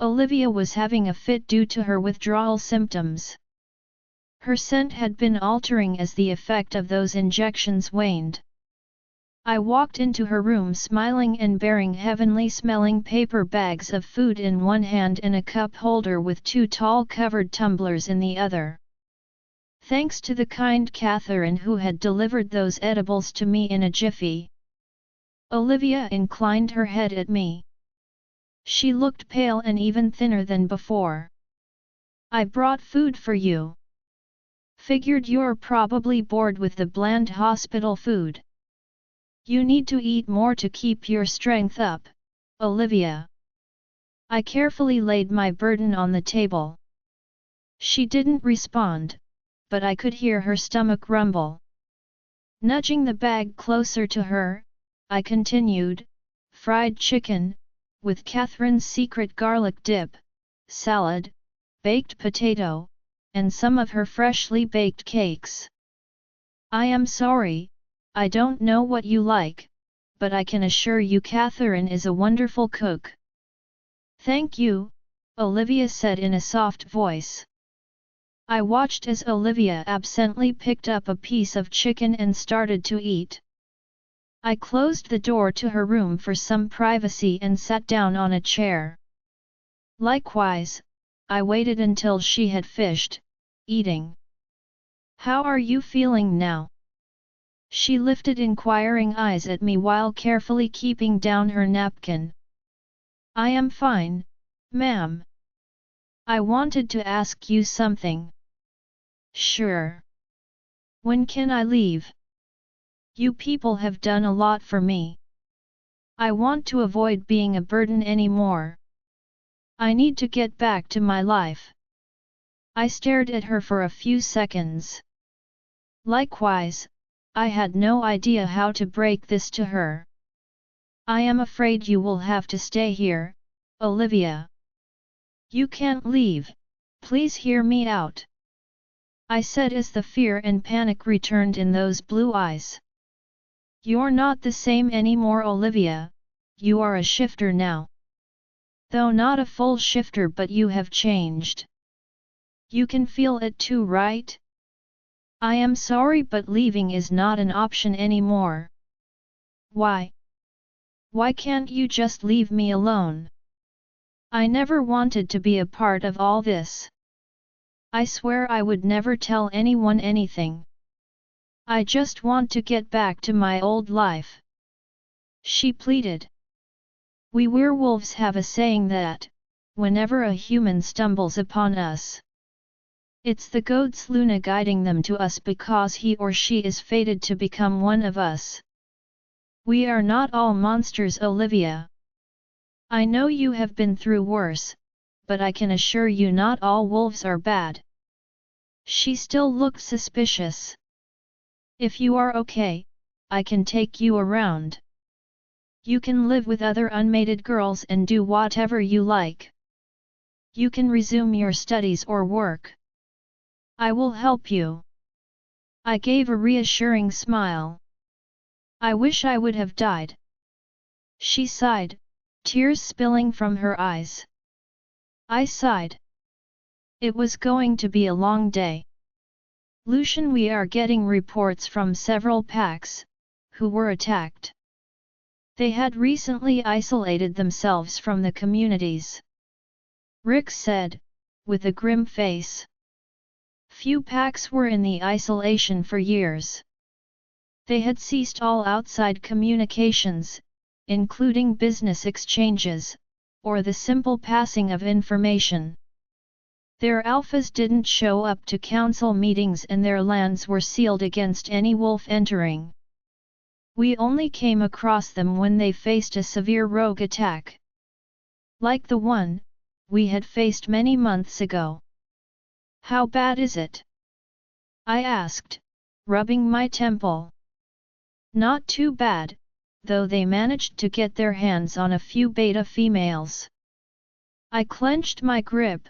Olivia was having a fit due to her withdrawal symptoms. Her scent had been altering as the effect of those injections waned. I walked into her room smiling and bearing heavenly-smelling paper bags of food in one hand and a cup holder with 2 tall covered tumblers in the other. Thanks to the kind Catherine who had delivered those edibles to me in a jiffy. Olivia inclined her head at me. She looked pale and even thinner than before. I brought food for you. Figured you're probably bored with the bland hospital food. You need to eat more to keep your strength up, Olivia. I carefully laid my burden on the table. She didn't respond, but I could hear her stomach rumble. Nudging the bag closer to her, I continued, fried chicken, with Catherine's secret garlic dip, salad, baked potato, and some of her freshly baked cakes. I am sorry, I don't know what you like, but I can assure you Catherine is a wonderful cook. Thank you, Olivia said in a soft voice. I watched as Olivia absently picked up a piece of chicken and started to eat. I closed the door to her room for some privacy and sat down on a chair. Likewise, I waited until she had fished, eating. How are you feeling now? She lifted inquiring eyes at me while carefully keeping down her napkin. I am fine, ma'am. I wanted to ask you something. Sure. When can I leave? You people have done a lot for me. I want to avoid being a burden anymore. I need to get back to my life. I stared at her for a few seconds. Likewise, I had no idea how to break this to her. I am afraid you will have to stay here, Olivia. You can't leave, please hear me out. I said as the fear and panic returned in those blue eyes. You're not the same anymore, Olivia, you are a shifter now. Though not a full shifter, but you have changed. You can feel it too, right? I am sorry, but leaving is not an option anymore. Why? Why can't you just leave me alone? I never wanted to be a part of all this. I swear I would never tell anyone anything. I just want to get back to my old life. She pleaded. We werewolves have a saying that, whenever a human stumbles upon us, it's the gods Luna guiding them to us because he or she is fated to become one of us. We are not all monsters, Olivia. I know you have been through worse, but I can assure you not all wolves are bad. She still looked suspicious. If you are okay, I can take you around. You can live with other unmated girls and do whatever you like. You can resume your studies or work. I will help you. I gave a reassuring smile. I wish I would have died. She sighed, tears spilling from her eyes. I sighed. It was going to be a long day. Lucian, we are getting reports from several packs, who were attacked. They had recently isolated themselves from the communities. Rick said, with a grim face. Few packs were in the isolation for years. They had ceased all outside communications, including business exchanges, or the simple passing of information. Their alphas didn't show up to council meetings and their lands were sealed against any wolf entering. We only came across them when they faced a severe rogue attack. Like the one we had faced many months ago. How bad is it? I asked, rubbing my temple. Not too bad, though they managed to get their hands on a few beta females. I clenched my grip,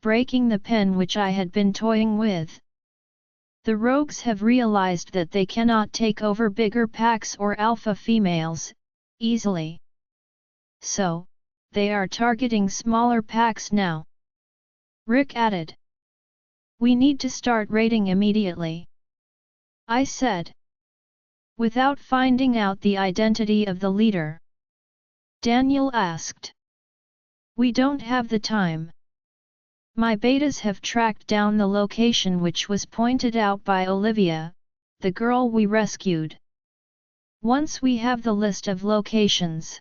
breaking the pen which I had been toying with. The rogues have realized that they cannot take over bigger packs or alpha females easily. So, they are targeting smaller packs now. Rick added. We need to start raiding immediately, I said. Without finding out the identity of the leader, Daniel asked. We don't have the time. My betas have tracked down the location which was pointed out by Olivia, the girl we rescued. Once we have the list of locations,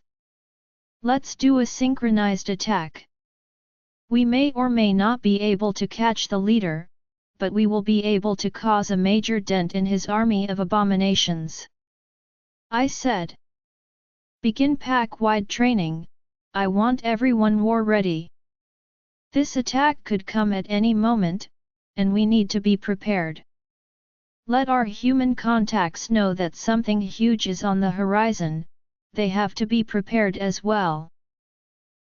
let's do a synchronized attack. We may or may not be able to catch the leader, but we will be able to cause a major dent in his army of abominations, I said. Begin pack-wide training. I want everyone war-ready. This attack could come at any moment, and we need to be prepared. Let our human contacts know that something huge is on the horizon. They have to be prepared as well.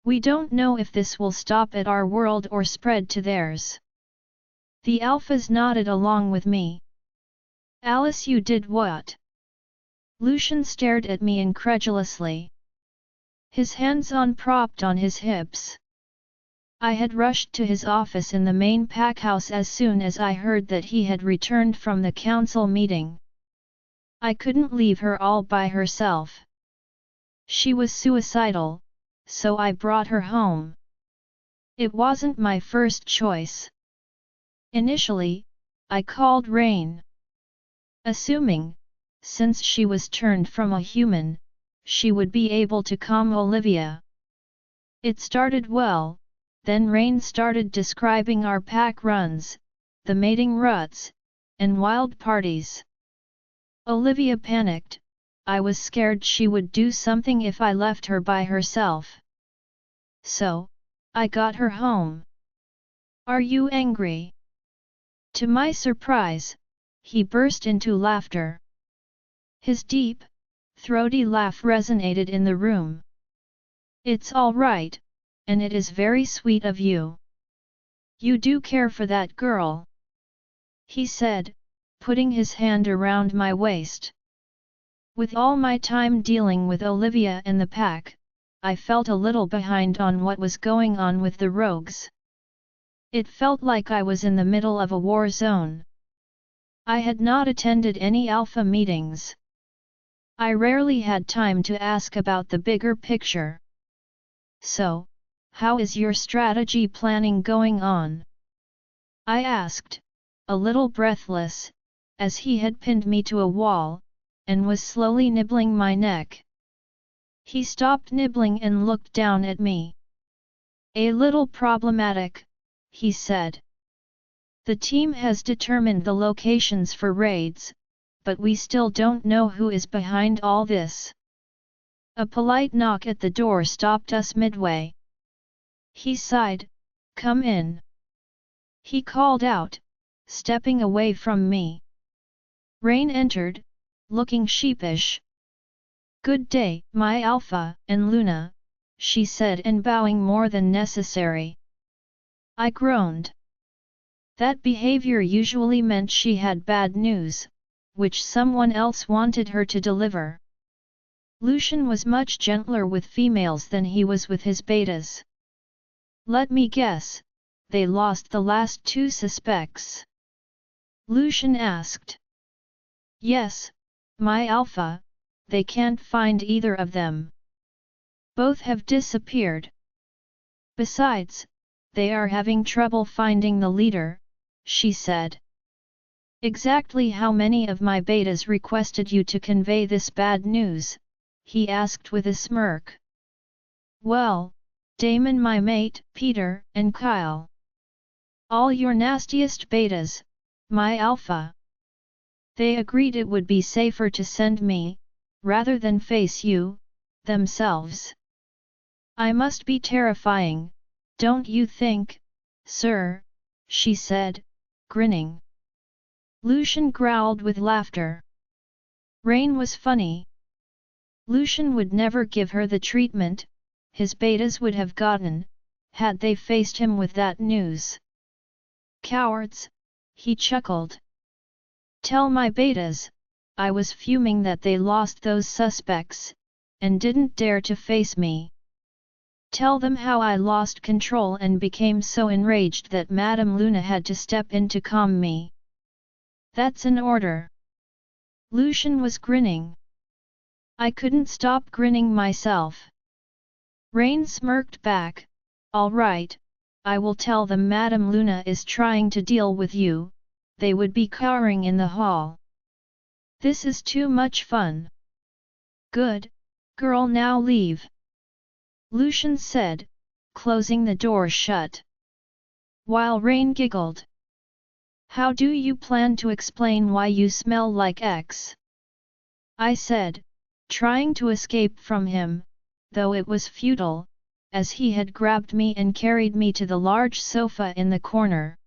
We don't know if this will stop at our world or spread to theirs. The alphas nodded along with me. Alice, you did what? Lucian stared at me incredulously. His hands propped on his hips. I had rushed to his office in the main packhouse as soon as I heard that he had returned from the council meeting. I couldn't leave her all by herself. She was suicidal, so I brought her home. It wasn't my first choice. Initially, I called Rain. Assuming, since she was turned from a human, she would be able to calm Olivia. It started well, then Rain started describing our pack runs, the mating ruts, and wild parties. Olivia panicked. I was scared she would do something if I left her by herself. So, I got her home. Are you angry? To my surprise, he burst into laughter. His deep, throaty laugh resonated in the room. It's all right, and it is very sweet of you. You do care for that girl, he said, putting his hand around my waist. With all my time dealing with Olivia and the pack, I felt a little behind on what was going on with the rogues. It felt like I was in the middle of a war zone. I had not attended any alpha meetings. I rarely had time to ask about the bigger picture. So, how is your strategy planning going on? I asked, a little breathless, as he had pinned me to a wall, and was slowly nibbling my neck. He stopped nibbling and looked down at me. A little problematic, he said. The team has determined the locations for raids, but we still don't know who is behind all this. A polite knock at the door stopped us midway. He sighed, come in. He called out, stepping away from me. Rain entered, looking sheepish. Good day, my Alpha and Luna, she said, and bowing more than necessary. I groaned. That behavior usually meant she had bad news, which someone else wanted her to deliver. Lucian was much gentler with females than he was with his betas. Let me guess, they lost the last two suspects? Lucian asked. Yes, my Alpha, they can't find either of them. Both have disappeared. Besides, they are having trouble finding the leader, she said. Exactly how many of my betas requested you to convey this bad news? He asked with a smirk. Well, Damon, my mate, Peter, and Kyle. All your nastiest betas, my Alpha. They agreed it would be safer to send me, rather than face you, themselves. I must be terrifying, don't you think, sir? She said, grinning. Lucian growled with laughter. Rain was funny. Lucian would never give her the treatment his betas would have gotten, had they faced him with that news. Cowards, he chuckled. Tell my betas, I was fuming that they lost those suspects, and didn't dare to face me. Tell them how I lost control and became so enraged that Madame Luna had to step in to calm me. That's an order. Lucian was grinning. I couldn't stop grinning myself. Rain smirked back, all right, I will tell them Madame Luna is trying to deal with you, they would be cowering in the hall. This is too much fun. Good, girl, now leave. Lucian said, closing the door shut. While Rain giggled. How do you plan to explain why you smell like X? I said, trying to escape from him, though it was futile, as he had grabbed me and carried me to the large sofa in the corner.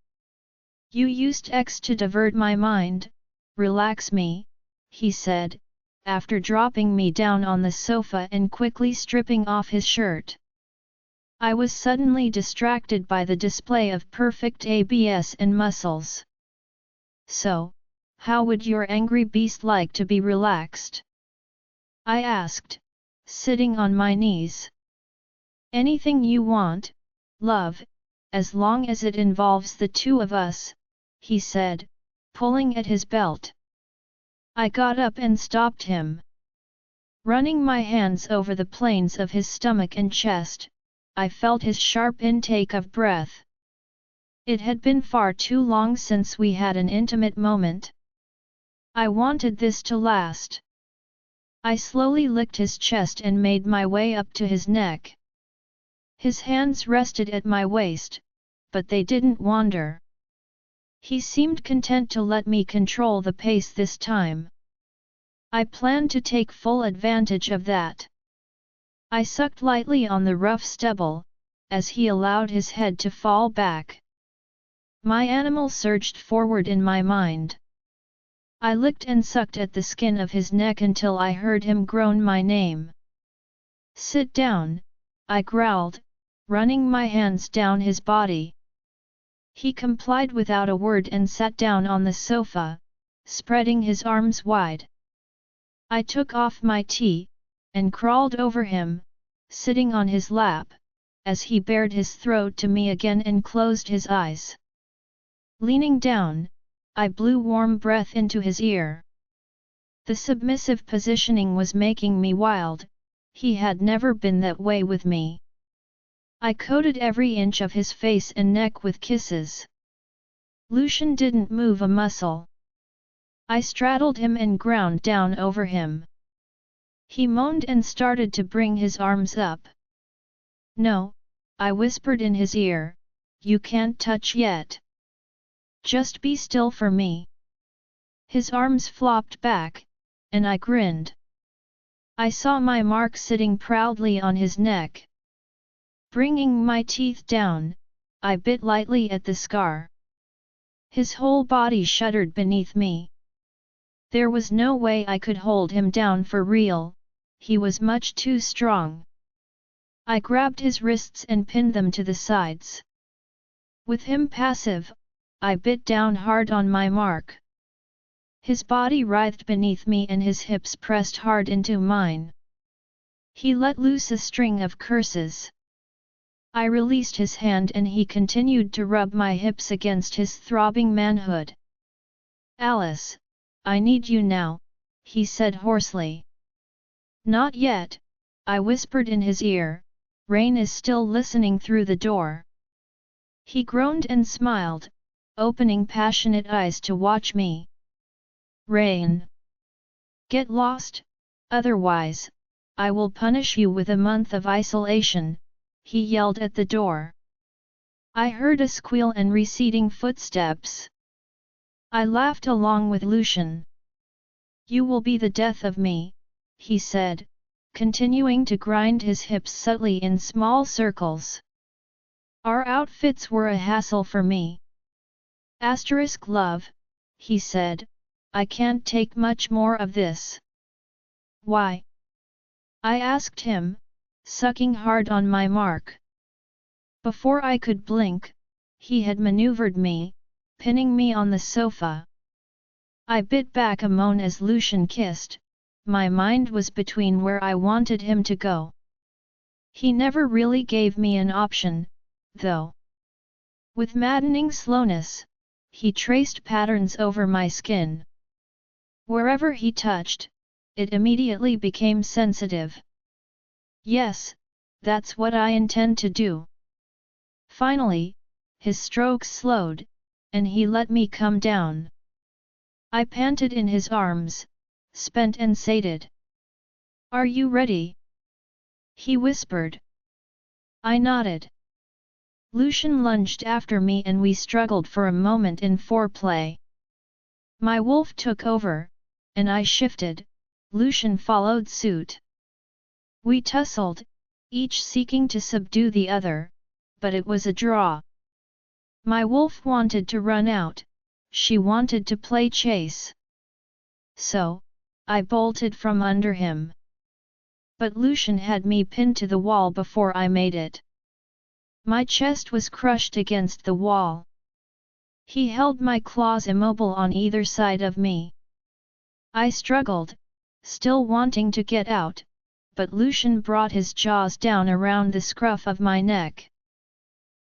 You used X to divert my mind, relax me, he said, after dropping me down on the sofa and quickly stripping off his shirt. I was suddenly distracted by the display of perfect abs and muscles. So, how would your angry beast like to be relaxed? I asked, sitting on my knees. Anything you want, love, as long as it involves the two of us, he said, pulling at his belt. I got up and stopped him. Running my hands over the planes of his stomach and chest, I felt his sharp intake of breath. It had been far too long since we had an intimate moment. I wanted this to last. I slowly licked his chest and made my way up to his neck. His hands rested at my waist, but they didn't wander. He seemed content to let me control the pace this time. I planned to take full advantage of that. I sucked lightly on the rough stubble, as he allowed his head to fall back. My animal surged forward in my mind. I licked and sucked at the skin of his neck until I heard him groan my name. Sit down, I growled, running my hands down his body. He complied without a word and sat down on the sofa, spreading his arms wide. I took off my tee, and crawled over him, sitting on his lap, as he bared his throat to me again and closed his eyes. Leaning down, I blew warm breath into his ear. The submissive positioning was making me wild, he had never been that way with me. I coated every inch of his face and neck with kisses. Lucian didn't move a muscle. I straddled him and ground down over him. He moaned and started to bring his arms up. No, I whispered in his ear, you can't touch yet. Just be still for me. His arms flopped back, and I grinned. I saw my mark sitting proudly on his neck. Bringing my teeth down, I bit lightly at the scar. His whole body shuddered beneath me. There was no way I could hold him down for real, he was much too strong. I grabbed his wrists and pinned them to the sides. With him passive, I bit down hard on my mark. His body writhed beneath me and his hips pressed hard into mine. He let loose a string of curses. I released his hand and he continued to rub my hips against his throbbing manhood. Alice, I need you now, he said hoarsely. Not yet, I whispered in his ear, Rain is still listening through the door. He groaned and smiled, opening passionate eyes to watch me. Rain. Get lost, otherwise, I will punish you with a month of isolation, he yelled at the door. I heard a squeal and receding footsteps. I laughed along with Lucian. You will be the death of me, he said, continuing to grind his hips subtly in small circles. Our outfits were a hassle for me. Asterisk love, he said, I can't take much more of this. Why? I asked him, sucking hard on my mark. Before I could blink, he had maneuvered me, pinning me on the sofa. I bit back a moan as Lucian kissed. My mind was between where I wanted him to go. He never really gave me an option, though. With maddening slowness, he traced patterns over my skin. Wherever he touched, it immediately became sensitive. Yes, that's what I intend to do. Finally, his strokes slowed, and he let me come down. I panted in his arms, spent and sated. "Are you ready?" he whispered. I nodded. Lucian lunged after me and we struggled for a moment in foreplay. My wolf took over, and I shifted. Lucian followed suit. We tussled, each seeking to subdue the other, but it was a draw. My wolf wanted to run out, she wanted to play chase. So, I bolted from under him. But Lucian had me pinned to the wall before I made it. My chest was crushed against the wall. He held my claws immobile on either side of me. I struggled, still wanting to get out, but Lucian brought his jaws down around the scruff of my neck.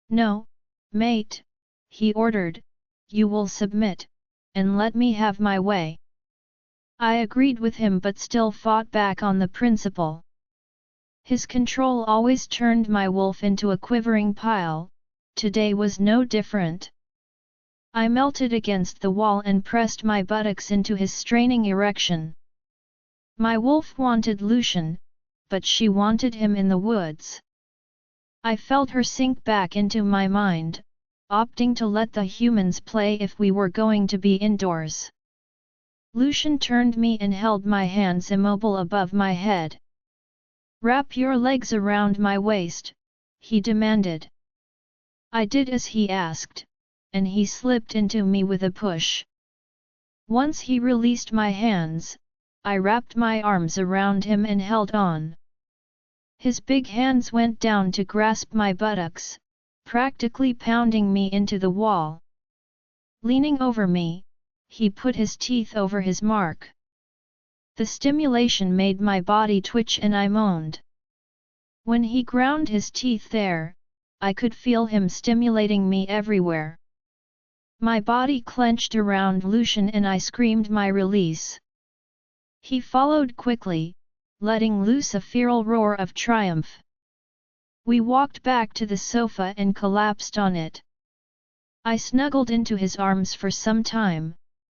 "No, mate," he ordered, "you will submit, and let me have my way." I agreed with him but still fought back on the principle. His control always turned my wolf into a quivering pile. Today was no different. I melted against the wall and pressed my buttocks into his straining erection. My wolf wanted Lucian, but she wanted him in the woods. I felt her sink back into my mind, opting to let the humans play if we were going to be indoors. Lucian turned me and held my hands immobile above my head. "Wrap your legs around my waist," he demanded. I did as he asked, and he slipped into me with a push. Once he released my hands, I wrapped my arms around him and held on. His big hands went down to grasp my buttocks, practically pounding me into the wall. Leaning over me, he put his teeth over his mark. The stimulation made my body twitch and I moaned. When he ground his teeth there, I could feel him stimulating me everywhere. My body clenched around Lucian and I screamed my release. He followed quickly, letting loose a feral roar of triumph. We walked back to the sofa and collapsed on it. I snuggled into his arms for some time,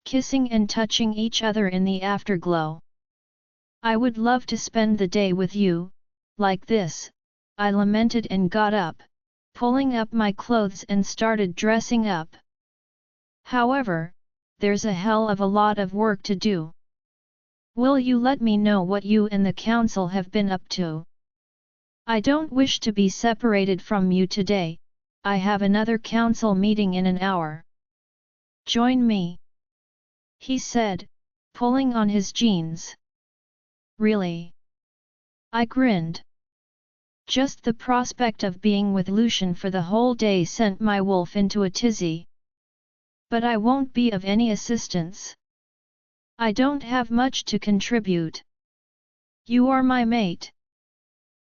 kissing and touching each other in the afterglow. "I would love to spend the day with you, like this," I lamented and got up, pulling up my clothes and started dressing up. "However, there's a hell of a lot of work to do. Will you let me know what you and the council have been up to? I don't wish to be separated from you today, I have another council meeting in an hour. Join me," he said, pulling on his jeans. "Really?" I grinned. Just the prospect of being with Lucian for the whole day sent my wolf into a tizzy. "But I won't be of any assistance. I don't have much to contribute. You are my mate.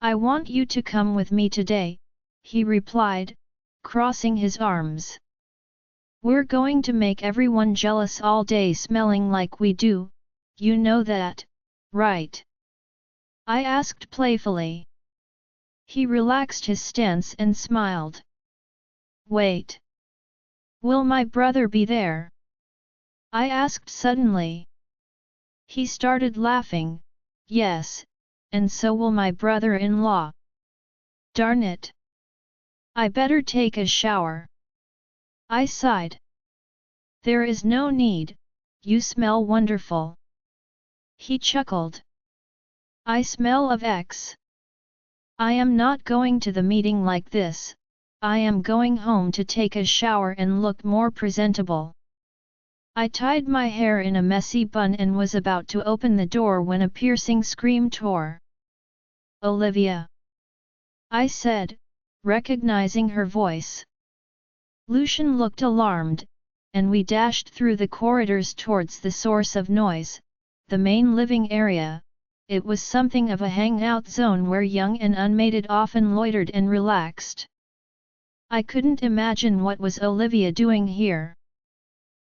I want you to come with me today," he replied, crossing his arms. "We're going to make everyone jealous all day smelling like we do, you know that, right?" I asked playfully. He relaxed his stance and smiled. "Wait. Will my brother be there?" I asked suddenly. He started laughing. "Yes, and so will my brother-in-law." "Darn it! I better take a shower." I sighed. "There is no need, you smell wonderful." He chuckled. "I smell of X. I am not going to the meeting like this, I am going home to take a shower and look more presentable." I tied my hair in a messy bun and was about to open the door when a piercing scream tore Olivia," I said, recognizing her voice. Lucian looked alarmed, and we dashed through the corridors towards the source of noise, the main living area. It was something of a hangout zone where young and unmated often loitered and relaxed. I couldn't imagine what was Olivia doing here.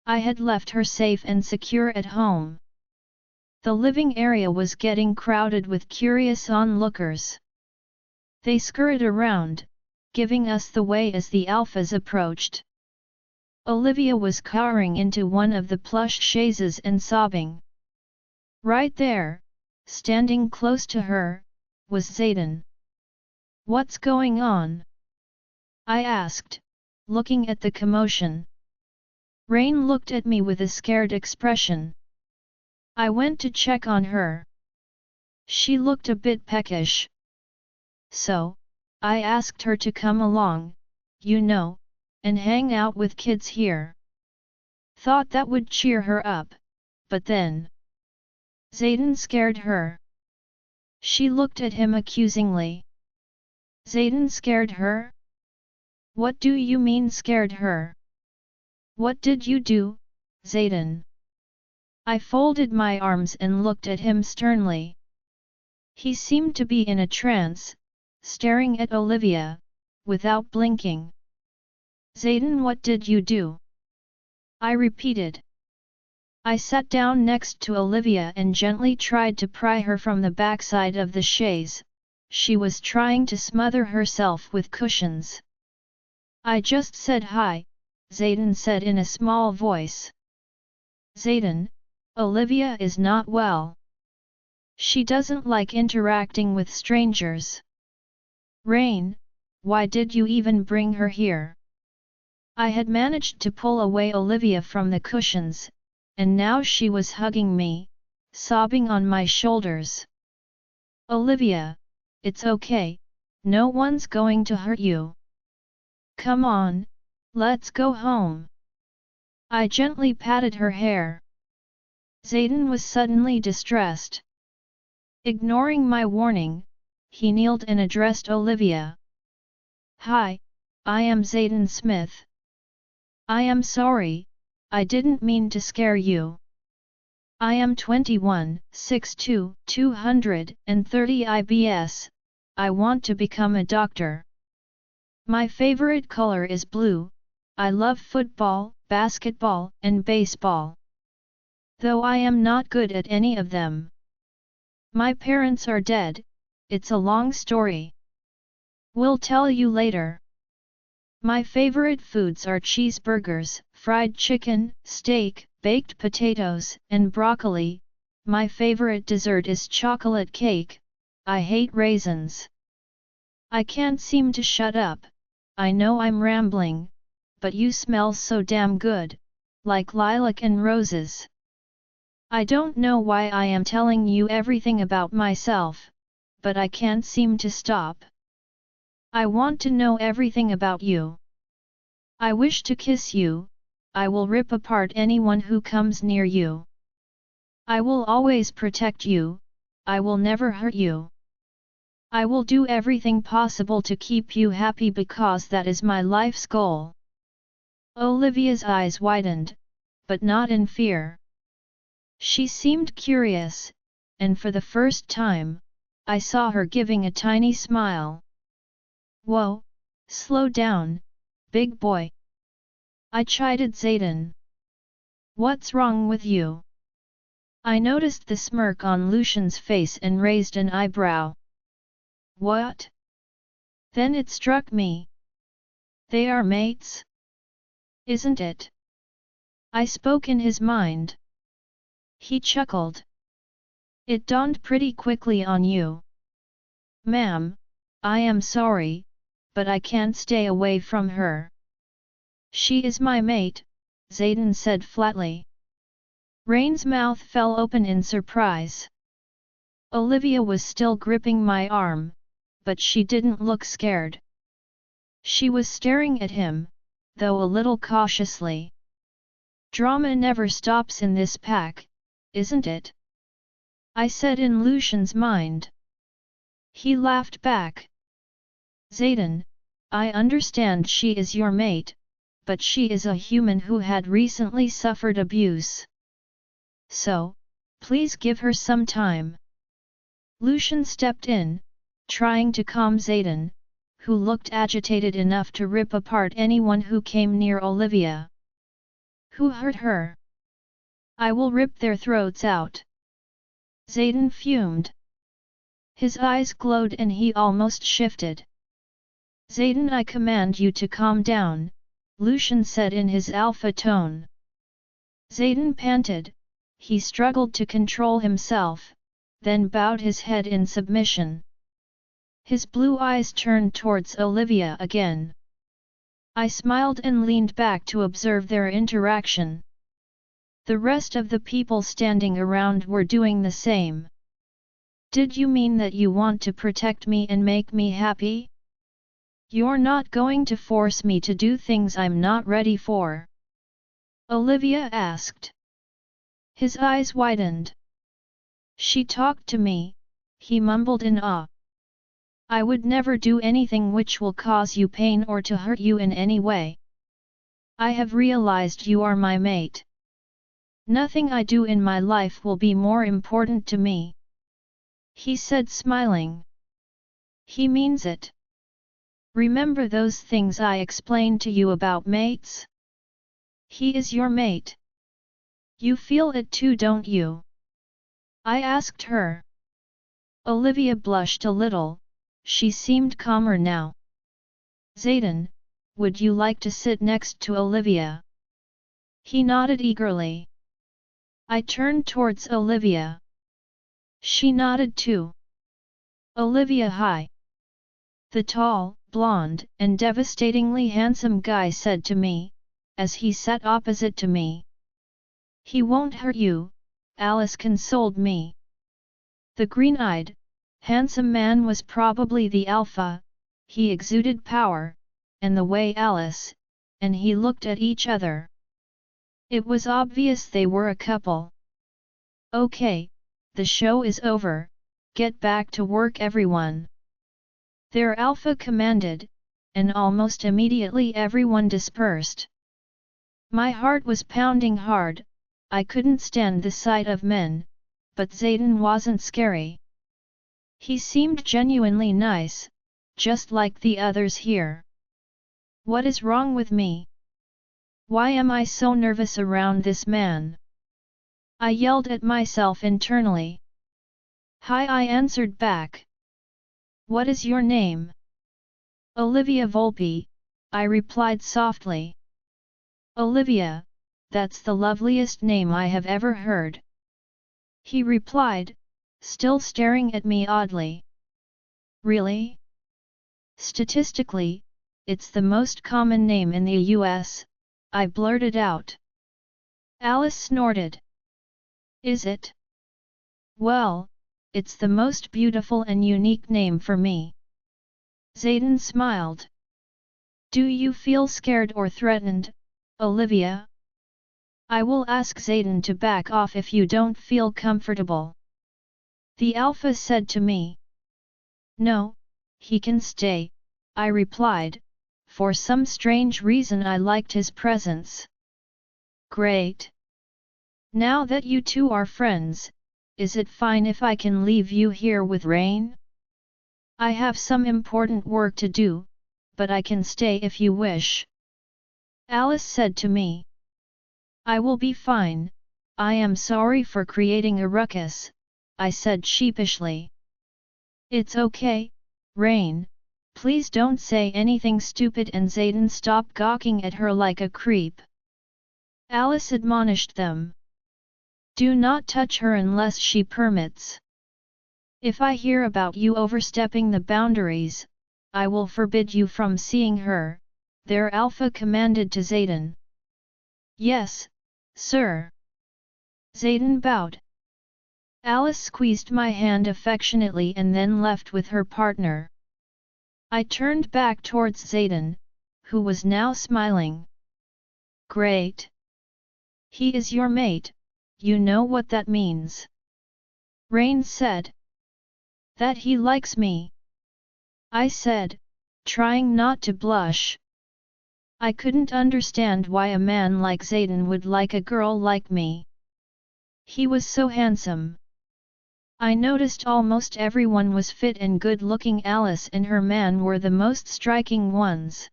I had left her safe and secure at home. The living area was getting crowded with curious onlookers. They scurried around, giving us the way as the alphas approached. Olivia was cowering into one of the plush chaises and sobbing. Right there, standing close to her, was Zayden. "What's going on?" I asked, looking at the commotion. Rain looked at me with a scared expression. I went to check on her. She looked a bit peckish. So, I asked her to come along, you know, and hang out with kids here. Thought that would cheer her up, but then Zayden scared her. She looked at him accusingly. Zayden scared her? What do you mean scared her? What did you do, Zayden? I folded my arms and looked at him sternly. He seemed to be in a trance, staring at Olivia, without blinking. Zayden, what did you do? I repeated. I sat down next to Olivia and gently tried to pry her from the backside of the chaise. She was trying to smother herself with cushions. I just said hi, Zayden said in a small voice. Zayden, Olivia is not well. She doesn't like interacting with strangers. Rain, why did you even bring her here? I had managed to pull away Olivia from the cushions, and now she was hugging me, sobbing on my shoulders. Olivia, it's okay, no one's going to hurt you. Come on, let's go home. I gently patted her hair. Zayden was suddenly distressed. Ignoring my warning, he kneeled and addressed Olivia. Hi, I am Zayden Smith. I am sorry, I didn't mean to scare you. I am 21, 6'2", 230 IBS, I want to become a doctor. My favorite color is blue, I love football, basketball, and baseball. Though I am not good at any of them. My parents are dead, it's a long story. We'll tell you later. My favorite foods are cheeseburgers, fried chicken, steak, baked potatoes, and broccoli. My favorite dessert is chocolate cake. I hate raisins. I can't seem to shut up. I know I'm rambling, but you smell so damn good, like lilac and roses. I don't know why I am telling you everything about myself, but I can't seem to stop. I want to know everything about you. I wish to kiss you, I will rip apart anyone who comes near you. I will always protect you, I will never hurt you. I will do everything possible to keep you happy because that is my life's goal. Olivia's eyes widened, but not in fear. She seemed curious, and for the first time, I saw her giving a tiny smile. Whoa, slow down, big boy. I chided Zayden. What's wrong with you? I noticed the smirk on Lucian's face and raised an eyebrow. What? Then it struck me. They are mates? Isn't it? I spoke in his mind. He chuckled. It dawned pretty quickly on you. Ma'am, I am sorry, but I can't stay away from her. She is my mate, Zayden said flatly. Rain's mouth fell open in surprise. Olivia was still gripping my arm, but she didn't look scared. She was staring at him, though a little cautiously. Drama never stops in this pack, isn't it? I said in Lucian's mind. He laughed back. Zayden, I understand she is your mate, but she is a human who had recently suffered abuse. So, please give her some time. Lucian stepped in, trying to calm Zayden, who looked agitated enough to rip apart anyone who came near Olivia. Who hurt her? I will rip their throats out. Zayden fumed. His eyes glowed and he almost shifted. Zayden, I command you to calm down, Lucian said in his alpha tone. Zayden panted, he struggled to control himself, then bowed his head in submission. His blue eyes turned towards Olivia again. I smiled and leaned back to observe their interaction. The rest of the people standing around were doing the same. Did you mean that you want to protect me and make me happy? You're not going to force me to do things I'm not ready for? Olivia asked. His eyes widened. She talked to me, he mumbled in awe. I would never do anything which will cause you pain or to hurt you in any way. I have realized you are my mate. Nothing I do in my life will be more important to me. He said smiling. He means it. Remember those things I explained to you about mates? He is your mate. You feel it too, don't you? I asked her. Olivia blushed a little, she seemed calmer now. Zayden, would you like to sit next to Olivia? He nodded eagerly. I turned towards Olivia. She nodded too. Olivia, hi. The tall, blonde, and devastatingly handsome guy said to me, as he sat opposite to me. He won't hurt you, Alice consoled me. The green-eyed, handsome man was probably the alpha, he exuded power, and the way Alice, and he looked at each other. It was obvious they were a couple. Okay, the show is over, get back to work everyone. Their alpha commanded, and almost immediately everyone dispersed. My heart was pounding hard, I couldn't stand the sight of men, but Zayden wasn't scary. He seemed genuinely nice, just like the others here. What is wrong with me? Why am I so nervous around this man? I yelled at myself internally. Hi, I answered back. What is your name? Olivia Volpe, I replied softly. Olivia, that's the loveliest name I have ever heard. He replied, still staring at me oddly. Really? Statistically, it's the most common name in the US, I blurted out. Alice snorted. Is it? Well, it's the most beautiful and unique name for me. Zayden smiled. Do you feel scared or threatened, Olivia? I will ask Zayden to back off if you don't feel comfortable. The alpha said to me. No, he can stay, I replied. For some strange reason I liked his presence. Great. Now that you two are friends, is it fine if I can leave you here with Rain? I have some important work to do, but I can stay if you wish. Alice said to me. I will be fine, I am sorry for creating a ruckus, I said sheepishly. It's okay, Rain, please don't say anything stupid, and Zayden stopped gawking at her like a creep. Alice admonished them. Do not touch her unless she permits. If I hear about you overstepping the boundaries, I will forbid you from seeing her, their alpha commanded to Zayden. Yes, sir. Zayden bowed. Alice squeezed my hand affectionately and then left with her partner. I turned back towards Zayden, who was now smiling. Great. He is your mate, you know what that means. Rain said. That he likes me, I said, trying not to blush. I couldn't understand why a man like Zayden would like a girl like me. He was so handsome. I noticed almost everyone was fit and good-looking. Alice and her man were the most striking ones.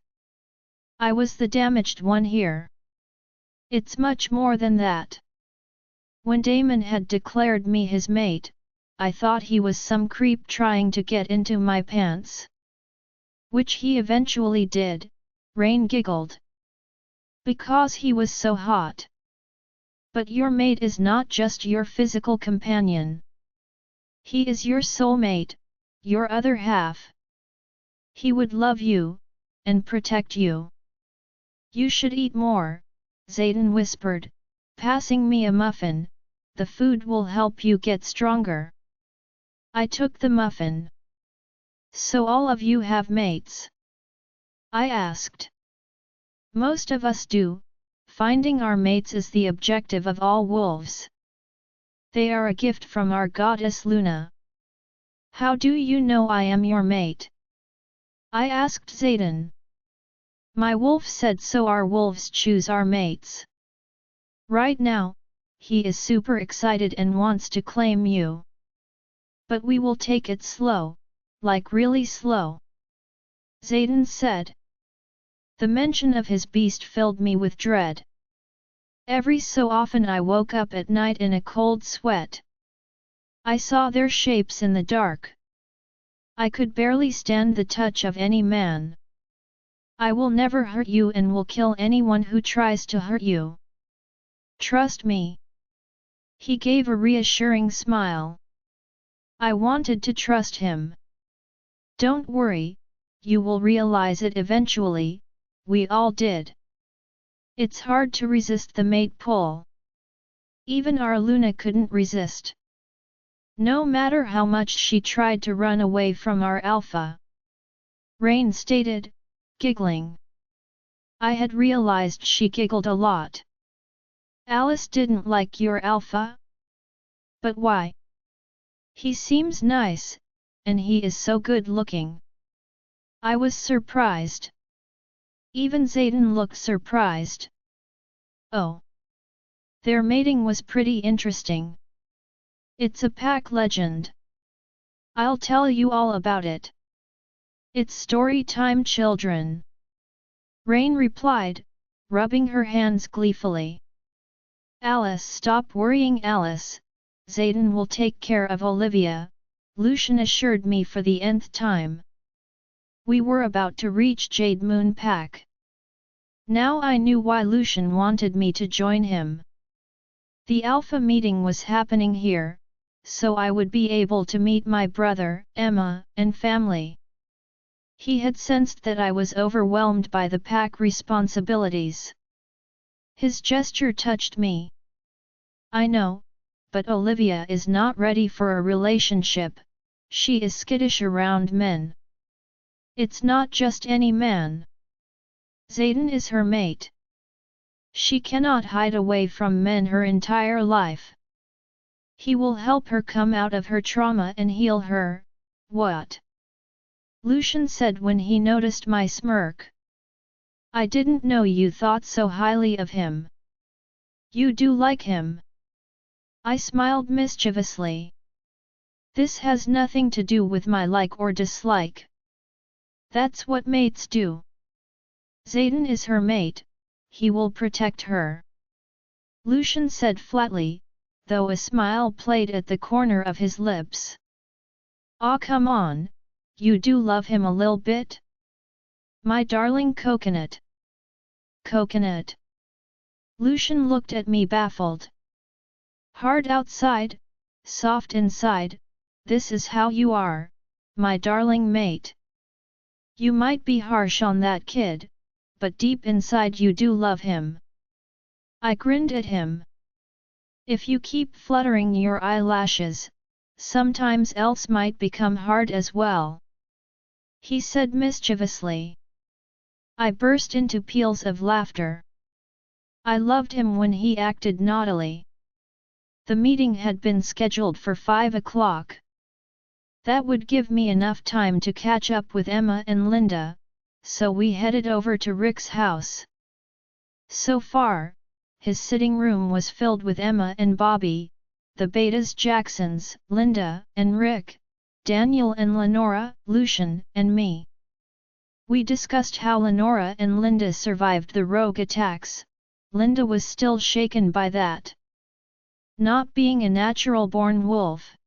I was the damaged one here. It's much more than that. When Damon had declared me his mate, I thought he was some creep trying to get into my pants. Which he eventually did, Rain giggled. Because he was so hot. But your mate is not just your physical companion. He is your soulmate, your other half. He would love you, and protect you. You should eat more, Zayden whispered, passing me a muffin. The food will help you get stronger. I took the muffin. So all of you have mates? I asked. Most of us do. Finding our mates is the objective of all wolves. They are a gift from our goddess Luna. How do you know I am your mate? I asked Zayden. My wolf said so. Our wolves choose our mates. Right now, he is super excited and wants to claim you. But we will take it slow, like really slow. Zayden said. The mention of his beast filled me with dread. Every so often I woke up at night in a cold sweat. I saw their shapes in the dark. I could barely stand the touch of any man. I will never hurt you and will kill anyone who tries to hurt you. Trust me. He gave a reassuring smile. I wanted to trust him. Don't worry, you will realize it eventually. We all did. It's hard to resist the mate pull. Even our Luna couldn't resist. No matter how much she tried to run away from our alpha. Rain stated, giggling. I had realized she giggled a lot. Alice didn't like your alpha? But why? He seems nice, and he is so good looking. I was surprised. Even Zayden looked surprised. Oh. Their mating was pretty interesting. It's a pack legend. I'll tell you all about it. It's story time, children. Rain replied, rubbing her hands gleefully. Alice, stop worrying, Alice. Zayden will take care of Olivia, Lucian assured me for the nth time. We were about to reach Jade Moon Pack. Now I knew why Lucian wanted me to join him. The Alpha meeting was happening here, so I would be able to meet my brother, Emma, and family. He had sensed that I was overwhelmed by the pack responsibilities. His gesture touched me. I know, but Olivia is not ready for a relationship. She is skittish around men. It's not just any man. Zayden is her mate. She cannot hide away from men her entire life. He will help her come out of her trauma and heal her. What? Lucian said when he noticed my smirk. I didn't know you thought so highly of him. You do like him. I smiled mischievously. This has nothing to do with my like or dislike. That's what mates do. Zayden is her mate, he will protect her. Lucian said flatly, though a smile played at the corner of his lips. Aw, come on, you do love him a little bit? My darling coconut. Coconut. Lucian looked at me baffled. Hard outside, soft inside, this is how you are, my darling mate. You might be harsh on that kid, but deep inside you do love him. I grinned at him. If you keep fluttering your eyelashes, sometimes else might become hard as well. He said mischievously. I burst into peals of laughter. I loved him when he acted naughtily. The meeting had been scheduled for 5 o'clock. That would give me enough time to catch up with Emma and Linda, so we headed over to Rick's house. So far, his sitting room was filled with Emma and Bobby, the Betas Jacksons, Linda and Rick, Daniel and Lenora, Lucian and me. We discussed how Lenora and Linda survived the rogue attacks. Linda was still shaken by that. Not being a natural-born wolf.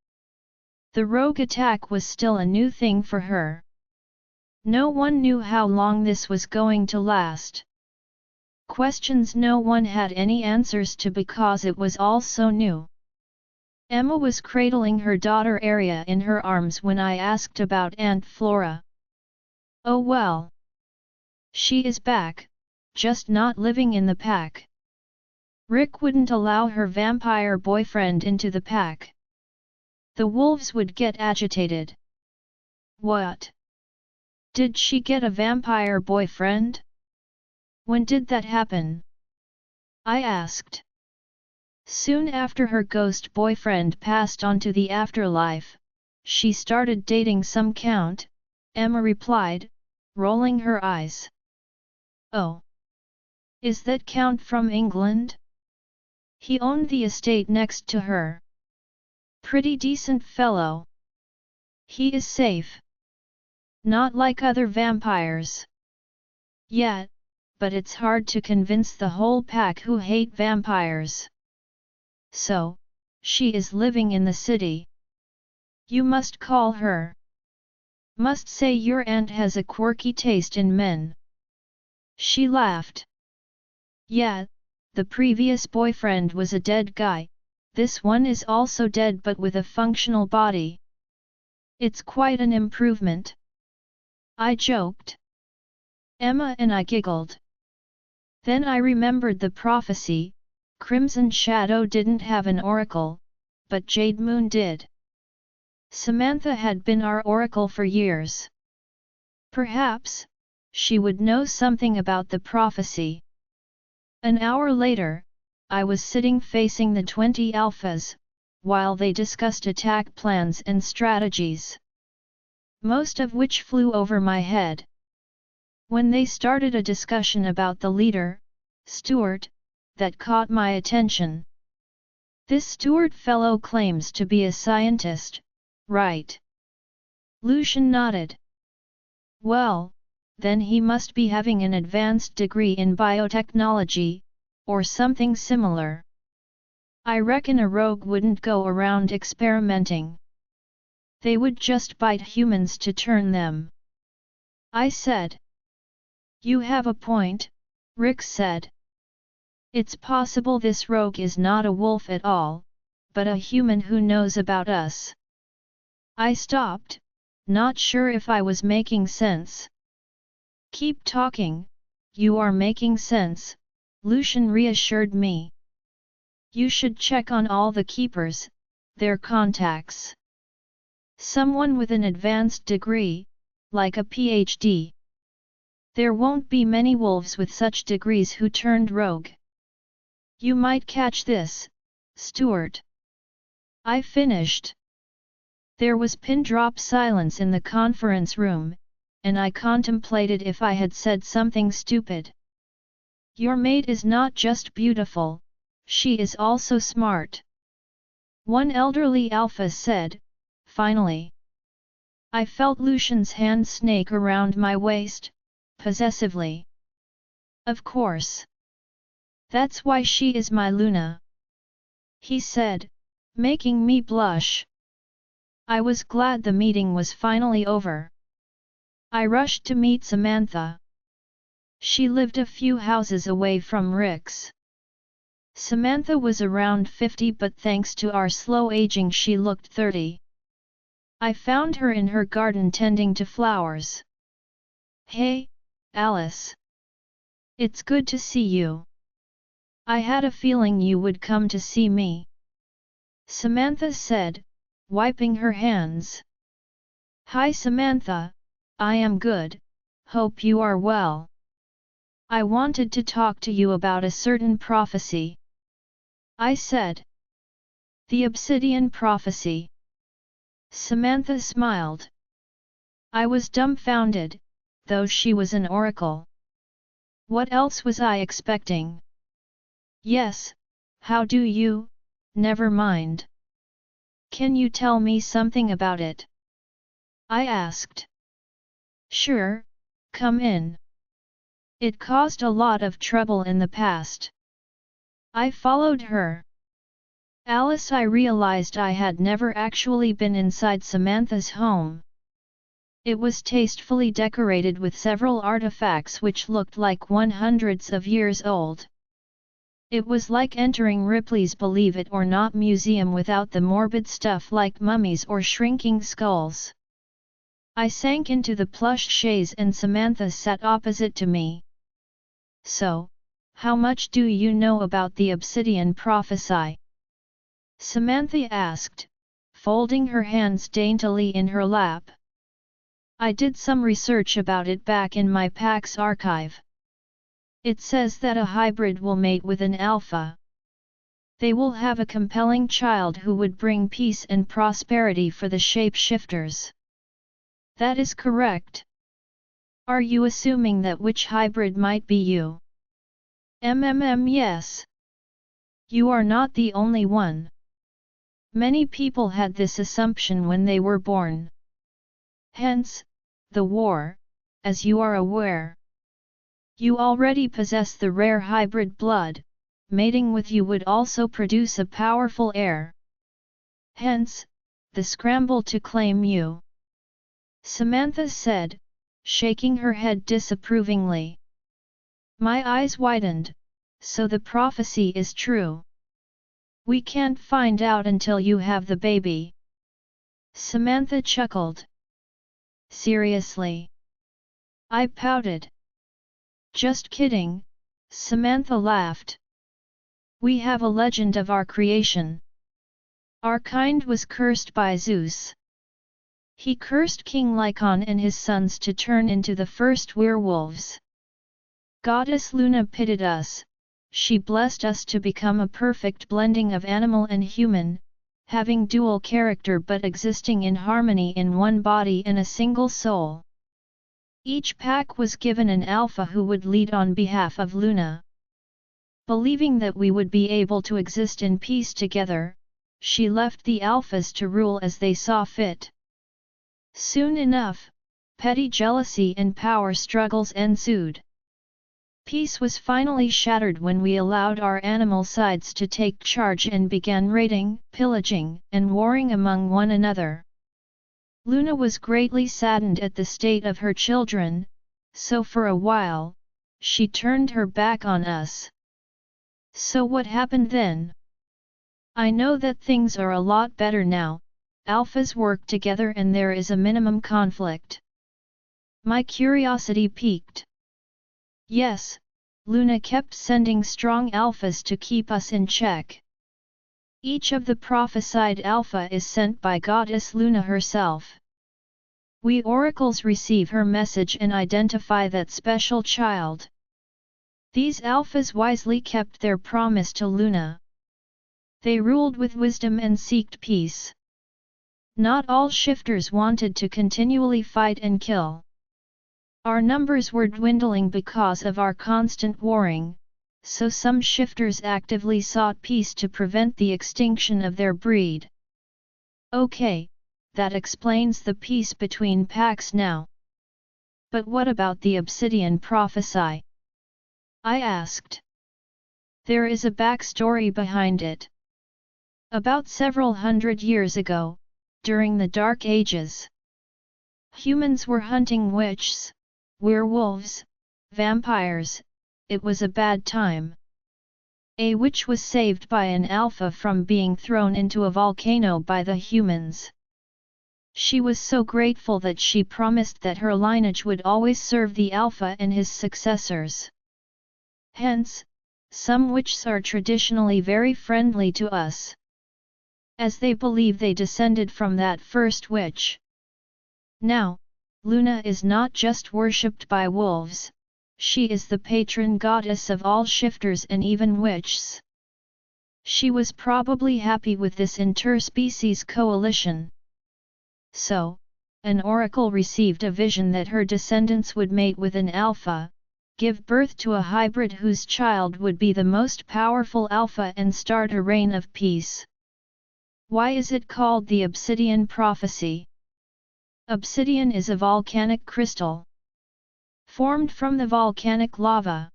The rogue attack was still a new thing for her. No one knew how long this was going to last. Questions no one had any answers to because it was all so new. Emma was cradling her daughter Aria in her arms when I asked about Aunt Flora. Oh well. She is back, just not living in the pack. Rick wouldn't allow her vampire boyfriend into the pack. The wolves would get agitated. What? Did she get a vampire boyfriend? When did that happen? I asked. Soon after her ghost boyfriend passed on to the afterlife, she started dating some count, Emma replied, rolling her eyes. Oh. Is that count from England? He owned the estate next to her. Pretty decent fellow. He is safe. Not like other vampires. Yeah, but it's hard to convince the whole pack who hate vampires. So, she is living in the city. You must call her. Must say your aunt has a quirky taste in men. She laughed. Yeah, the previous boyfriend was a dead guy, this one is also dead but with a functional body. It's quite an improvement. I joked. Emma and I giggled. Then I remembered the prophecy. Crimson Shadow didn't have an oracle, but Jade Moon did. Samantha had been our oracle for years. Perhaps, she would know something about the prophecy. An hour later, I was sitting facing the 20 alphas, while they discussed attack plans and strategies. Most of which flew over my head. When they started a discussion about the leader, Stuart, that caught my attention. This Stuart fellow claims to be a scientist, right? Lucian nodded. Well, then he must be having an advanced degree in biotechnology, or something similar. I reckon a rogue wouldn't go around experimenting. They would just bite humans to turn them. I said. You have a point, Rick said. It's possible this rogue is not a wolf at all, but a human who knows about us. I stopped, not sure if I was making sense. Keep talking, you are making sense, Lucian reassured me. You should check on all the keepers, their contacts. Someone with an advanced degree, like a PhD. There won't be many wolves with such degrees who turned rogue. You might catch this, Stuart. I finished. There was pin-drop silence in the conference room, and I contemplated if I had said something stupid. Your mate is not just beautiful, she is also smart. One elderly alpha said, finally. I felt Lucian's hand snake around my waist, possessively. Of course. That's why she is my Luna. He said, making me blush. I was glad the meeting was finally over. I rushed to meet Samantha. She lived a few houses away from Rick's. Samantha was around 50 but thanks to our slow aging she looked 30. I found her in her garden tending to flowers. Hey, Alice. It's good to see you. I had a feeling you would come to see me. Samantha said, wiping her hands. Hi Samantha, I am good, hope you are well. I wanted to talk to you about a certain prophecy. I said. The Obsidian Prophecy. Samantha smiled. I was dumbfounded, though she was an oracle. What else was I expecting? Yes, how do you? Never mind. Can you tell me something about it? I asked. Sure, come in. It caused a lot of trouble in the past. I followed her. Alice, I realized I had never actually been inside Samantha's home. It was tastefully decorated with several artifacts which looked like hundreds of years old. It was like entering Ripley's Believe It or Not museum without the morbid stuff like mummies or shrinking skulls. I sank into the plush chaise and Samantha sat opposite to me. So, how much do you know about the obsidian prophecy? Samantha asked, folding her hands daintily in her lap. I did some research about it back in my PAX archive. It says that a hybrid will mate with an alpha. They will have a compelling child who would bring peace and prosperity for the shapeshifters. That is correct. Are you assuming that which hybrid might be you? Yes. You are not the only one. Many people had this assumption when they were born. Hence, the war, as you are aware. You already possess the rare hybrid blood, mating with you would also produce a powerful heir. Hence, the scramble to claim you. Samantha said, shaking her head disapprovingly. My eyes widened, so the prophecy is true. We can't find out until you have the baby. Samantha chuckled. Seriously? I pouted. Just kidding, Samantha laughed. We have a legend of our creation. Our kind was cursed by Zeus. He cursed King Lycaon and his sons to turn into the first werewolves. Goddess Luna pitied us. She blessed us to become a perfect blending of animal and human, having dual character but existing in harmony in one body and a single soul. Each pack was given an alpha who would lead on behalf of Luna. Believing that we would be able to exist in peace together, she left the alphas to rule as they saw fit. Soon enough, petty jealousy and power struggles ensued. Peace was finally shattered when we allowed our animal sides to take charge and began raiding, pillaging, and warring among one another. Luna was greatly saddened at the state of her children, so for a while, she turned her back on us. So what happened then? I know that things are a lot better now, alphas work together and there is a minimum conflict. My curiosity piqued. Yes, Luna kept sending strong alphas to keep us in check. Each of the prophesied alpha is sent by Goddess Luna herself. We oracles receive her message and identify that special child. These alphas wisely kept their promise to Luna. They ruled with wisdom and seeked peace. Not all shifters wanted to continually fight and kill. Our numbers were dwindling because of our constant warring, so some shifters actively sought peace to prevent the extinction of their breed. Okay, that explains the peace between packs now. But what about the obsidian prophecy? I asked. There is a backstory behind it. About several hundred years ago, during the Dark Ages, humans were hunting witches, werewolves, vampires. It was a bad time. A witch was saved by an alpha from being thrown into a volcano by the humans. She was so grateful that she promised that her lineage would always serve the alpha and his successors. Hence, some witches are traditionally very friendly to us, as they believe they descended from that first witch. Now, Luna is not just worshipped by wolves, she is the patron goddess of all shifters and even witches. She was probably happy with this interspecies coalition. So, an oracle received a vision that her descendants would mate with an alpha, give birth to a hybrid whose child would be the most powerful alpha and start a reign of peace. Why is it called the obsidian prophecy? Obsidian is a volcanic crystal, formed from the volcanic lava.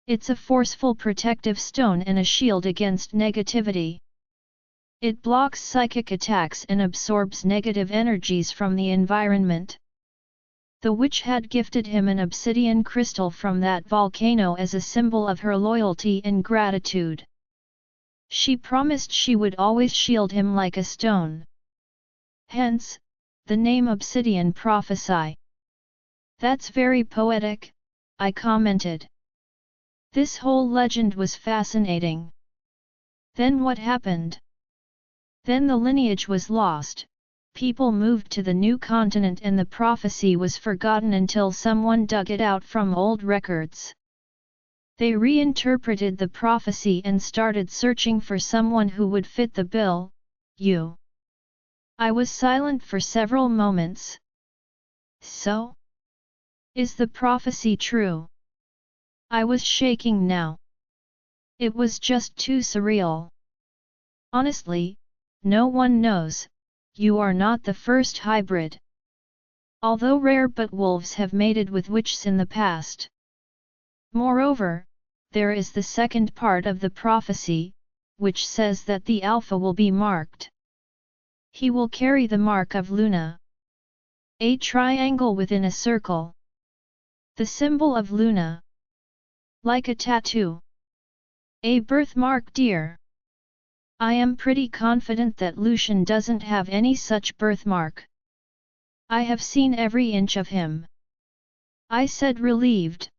It's a forceful protective stone and a shield against negativity. It blocks psychic attacks and absorbs negative energies from the environment. The witch had gifted him an obsidian crystal from that volcano as a symbol of her loyalty and gratitude. She promised she would always shield him like a stone. Hence, the name Obsidian Prophecy. That's very poetic, I commented. This whole legend was fascinating. Then what happened? Then the lineage was lost, people moved to the new continent and the prophecy was forgotten until someone dug it out from old records. They reinterpreted the prophecy and started searching for someone who would fit the bill, you. I was silent for several moments. So? Is the prophecy true? I was shaking now. It was just too surreal. Honestly, no one knows, you are not the first hybrid. Although rare, but wolves have mated with witches in the past. Moreover, there is the second part of the prophecy, which says that the alpha will be marked. He will carry the mark of Luna. A triangle within a circle. The symbol of Luna. Like a tattoo. A birthmark, dear. I am pretty confident that Lucian doesn't have any such birthmark. I have seen every inch of him. I said, relieved.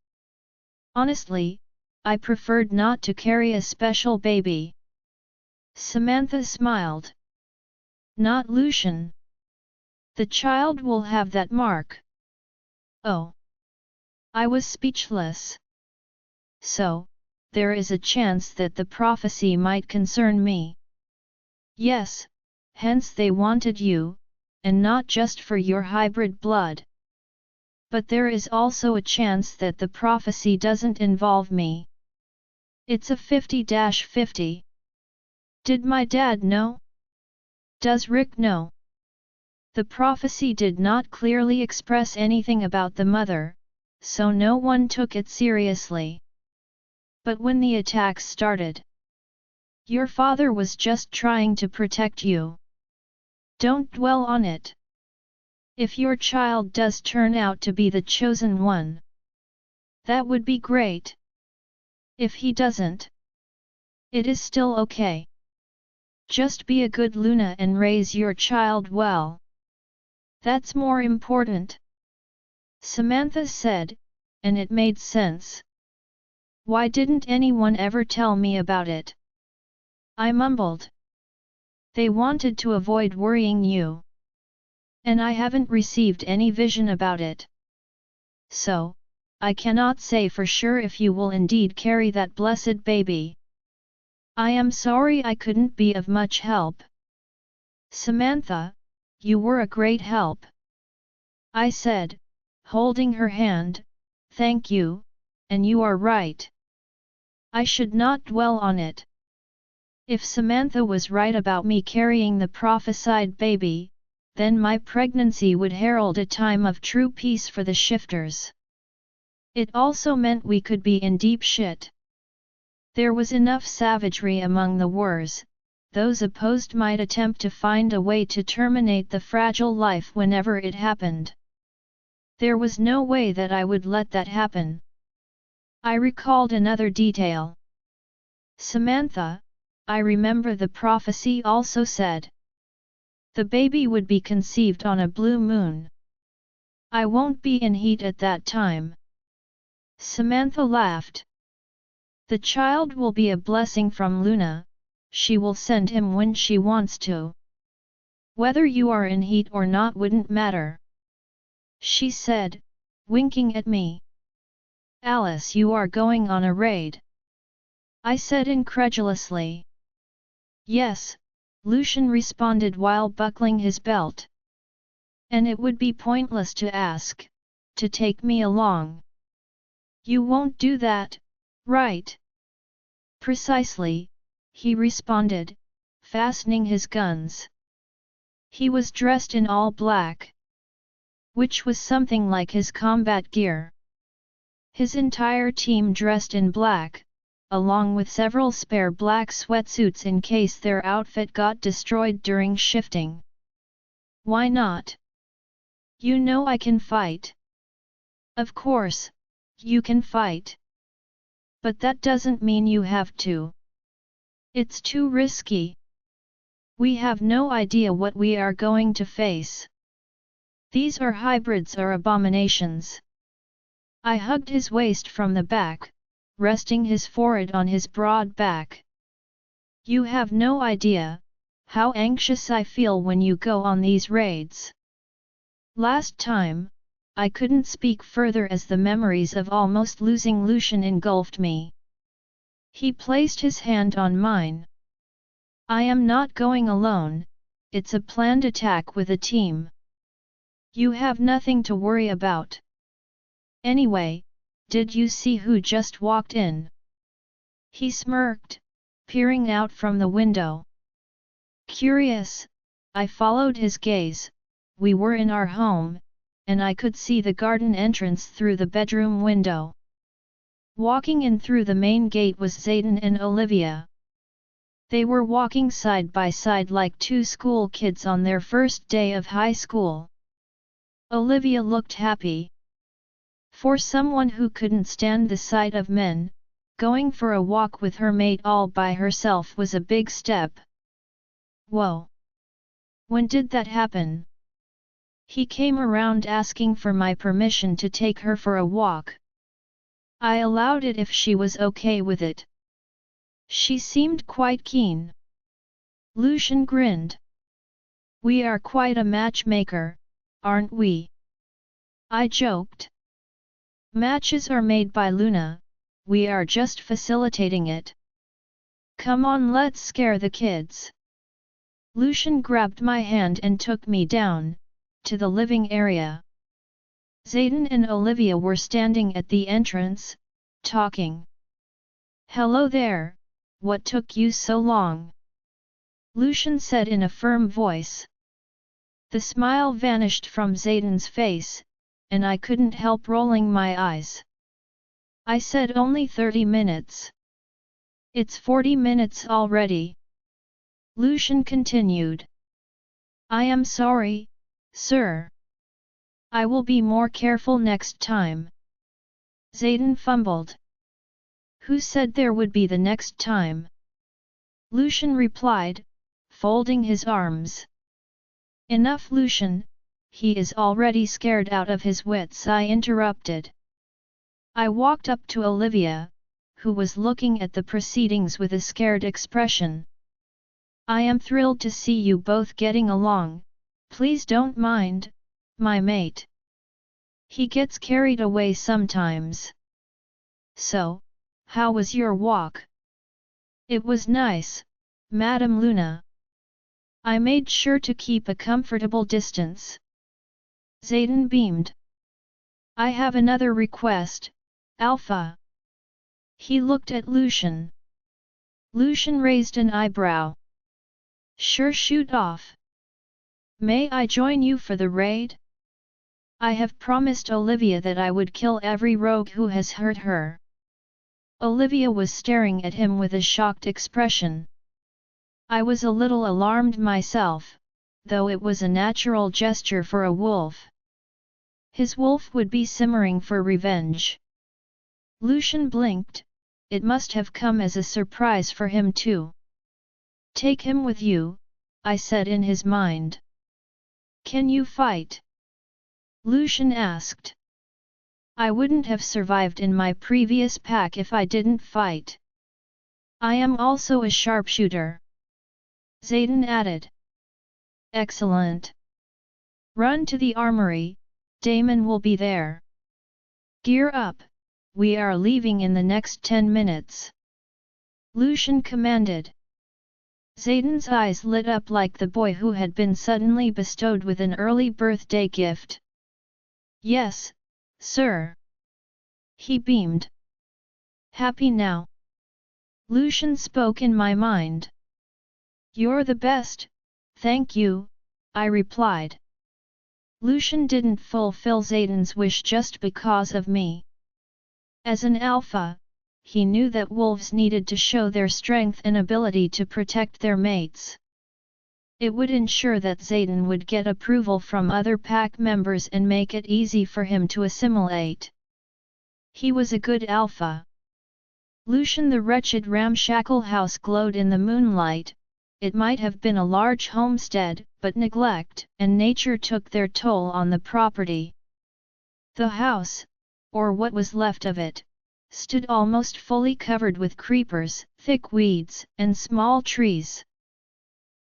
Honestly, I preferred not to carry a special baby. Samantha smiled. Not Lucian. The child will have that mark. Oh. I was speechless. So, there is a chance that the prophecy might concern me. Yes, hence they wanted you, and not just for your hybrid blood. But there is also a chance that the prophecy doesn't involve me. It's a 50-50. Did my dad know? Does Rick know? The prophecy did not clearly express anything about the mother, so no one took it seriously. But when the attacks started, your father was just trying to protect you. Don't dwell on it. If your child does turn out to be the chosen one, that would be great. If he doesn't, it is still okay. Just be a good Luna and raise your child well. That's more important. Samantha said, and it made sense. Why didn't anyone ever tell me about it? I mumbled. They wanted to avoid worrying you. And I haven't received any vision about it. So, I cannot say for sure if you will indeed carry that blessed baby. I am sorry I couldn't be of much help. Samantha, you were a great help. I said, holding her hand, thank you, and you are right. I should not dwell on it. If Samantha was right about me carrying the prophesied baby, then my pregnancy would herald a time of true peace for the shifters. It also meant we could be in deep shit. There was enough savagery among the Wurs, those opposed might attempt to find a way to terminate the fragile life whenever it happened. There was no way that I would let that happen. I recalled another detail. Samantha, I remember the prophecy also said the baby would be conceived on a blue moon. I won't be in heat at that time. Samantha laughed. The child will be a blessing from Luna, she will send him when she wants to. Whether you are in heat or not wouldn't matter. She said, winking at me. Alice, you are going on a raid? I said incredulously. Yes, Lucian responded while buckling his belt. And it would be pointless to ask to take me along. You won't do that, right? Precisely, he responded, fastening his guns. He was dressed in all black, which was something like his combat gear. His entire team dressed in black, along with several spare black sweatsuits in case their outfit got destroyed during shifting. Why not? You know I can fight. Of course, you can fight. But that doesn't mean you have to. It's too risky. We have no idea what we are going to face. These are hybrids or abominations. I hugged his waist from the back, resting his forehead on his broad back. You have no idea how anxious I feel when you go on these raids. Last time, I couldn't speak further as the memories of almost losing Lucian engulfed me. He placed his hand on mine. I am not going alone, it's a planned attack with a team. You have nothing to worry about. Anyway, did you see who just walked in? He smirked, peering out from the window. Curious, I followed his gaze. We were in our home, and I could see the garden entrance through the bedroom window. Walking in through the main gate was Zayden and Olivia. They were walking side by side like two school kids on their first day of high school. Olivia looked happy. For someone who couldn't stand the sight of men, going for a walk with her mate all by herself was a big step. Whoa! When did that happen? He came around asking for my permission to take her for a walk. I allowed it if she was okay with it. She seemed quite keen. Lucian grinned. We are quite a matchmaker, aren't we? I joked. Matches are made by Luna, we are just facilitating it. Come on, let's scare the kids. Lucian grabbed my hand and took me down to the living area. Zayden and Olivia were standing at the entrance, talking. Hello there, what took you so long? Lucian said in a firm voice. The smile vanished from Zayden's face, and I couldn't help rolling my eyes. I said only 30 minutes. It's 40 minutes already. Lucian continued. I am sorry, sir. I will be more careful next time. Zayden fumbled. Who said there would be the next time? Lucian replied, folding his arms. Enough, Lucian, he is already scared out of his wits, I interrupted. I walked up to Olivia, who was looking at the proceedings with a scared expression. I am thrilled to see you both getting along, please don't mind my mate. He gets carried away sometimes. So, how was your walk? It was nice, Madame Luna. I made sure to keep a comfortable distance. Zayden beamed. I have another request, Alpha. He looked at Lucian. Lucian raised an eyebrow. Sure, shoot off. May I join you for the raid? I have promised Olivia that I would kill every rogue who has hurt her. Olivia was staring at him with a shocked expression. I was a little alarmed myself, though it was a natural gesture for a wolf. His wolf would be simmering for revenge. Lucian blinked, it must have come as a surprise for him too. Take him with you, I said in his mind. Can you fight? Lucian asked. I wouldn't have survived in my previous pack if I didn't fight. I am also a sharpshooter. Zayden added. Excellent. Run to the armory, Damon will be there. Gear up, we are leaving in the next 10 minutes. Lucian commanded. Zayden's eyes lit up like the boy who had been suddenly bestowed with an early birthday gift. Yes, sir. He beamed. Happy now? Lucian spoke in my mind. You're the best, thank you, I replied. Lucian didn't fulfill Zayden's wish just because of me. As an alpha, he knew that wolves needed to show their strength and ability to protect their mates. It would ensure that Zayden would get approval from other pack members and make it easy for him to assimilate. He was a good alpha. Lucian, the wretched ramshackle house glowed in the moonlight. It might have been a large homestead, but neglect and nature took their toll on the property. The house, or what was left of it, stood almost fully covered with creepers, thick weeds, and small trees.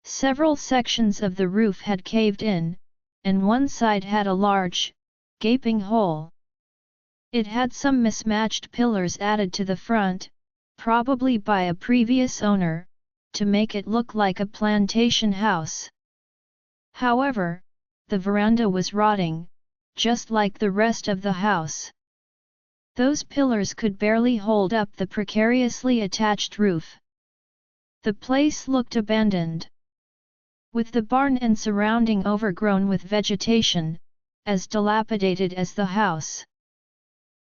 Several sections of the roof had caved in, and one side had a large, gaping hole. It had some mismatched pillars added to the front, probably by a previous owner, to make it look like a plantation house. However, the veranda was rotting, just like the rest of the house. Those pillars could barely hold up the precariously attached roof. The place looked abandoned. With the barn and surrounding overgrown with vegetation, as dilapidated as the house.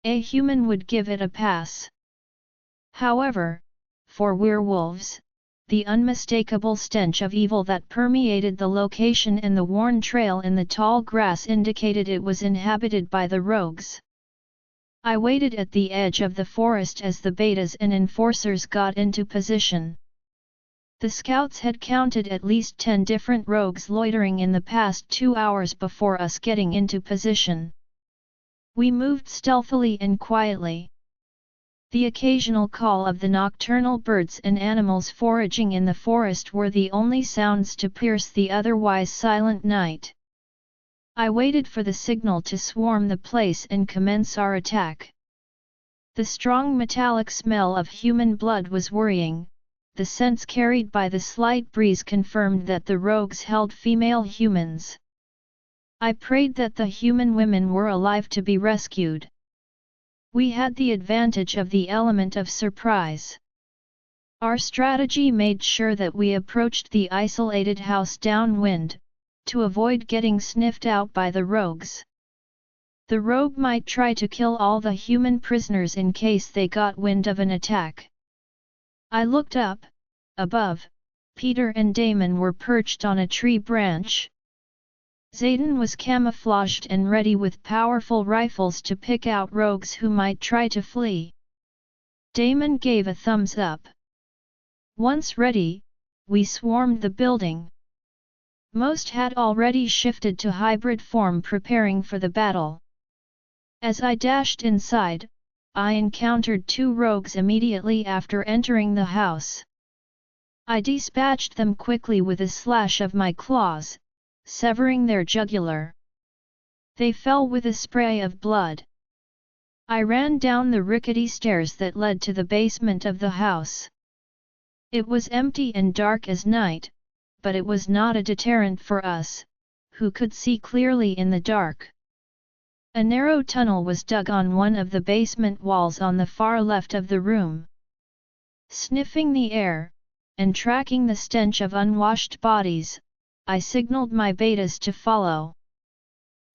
A human would give it a pass. However, for werewolves, the unmistakable stench of evil that permeated the location and the worn trail in the tall grass indicated it was inhabited by the rogues. I waited at the edge of the forest as the betas and enforcers got into position. The scouts had counted at least 10 different rogues loitering in the past 2 hours before us getting into position. We moved stealthily and quietly. The occasional call of the nocturnal birds and animals foraging in the forest were the only sounds to pierce the otherwise silent night. I waited for the signal to swarm the place and commence our attack. The strong metallic smell of human blood was worrying. The scents carried by the slight breeze confirmed that the rogues held female humans. I prayed that the human women were alive to be rescued. We had the advantage of the element of surprise. Our strategy made sure that we approached the isolated house downwind, to avoid getting sniffed out by the rogues. The rogue might try to kill all the human prisoners in case they got wind of an attack. I looked up. Above, Peter and Damon were perched on a tree branch. Zayden was camouflaged and ready with powerful rifles to pick out rogues who might try to flee. Damon gave a thumbs up. Once ready, we swarmed the building. Most had already shifted to hybrid form, preparing for the battle. As I dashed inside, I encountered 2 rogues immediately after entering the house. I dispatched them quickly with a slash of my claws, severing their jugular. They fell with a spray of blood. I ran down the rickety stairs that led to the basement of the house. It was empty and dark as night, but it was not a deterrent for us, who could see clearly in the dark. A narrow tunnel was dug on one of the basement walls on the far left of the room. Sniffing the air, and tracking the stench of unwashed bodies, I signaled my betas to follow.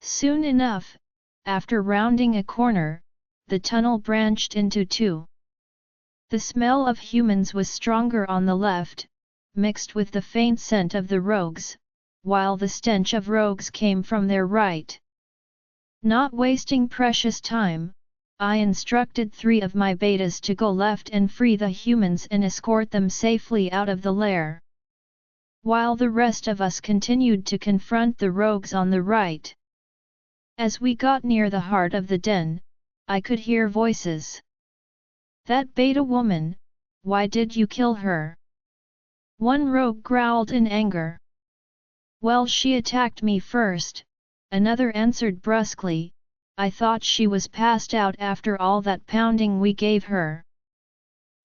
Soon enough, after rounding a corner, the tunnel branched into 2. The smell of humans was stronger on the left, mixed with the faint scent of the rogues, while the stench of rogues came from their right. Not wasting precious time, I instructed 3 of my betas to go left and free the humans and escort them safely out of the lair, while the rest of us continued to confront the rogues on the right. As we got near the heart of the den, I could hear voices. That beta woman, why did you kill her? One rogue growled in anger. Well, she attacked me first, another answered brusquely. I thought she was passed out after all that pounding we gave her.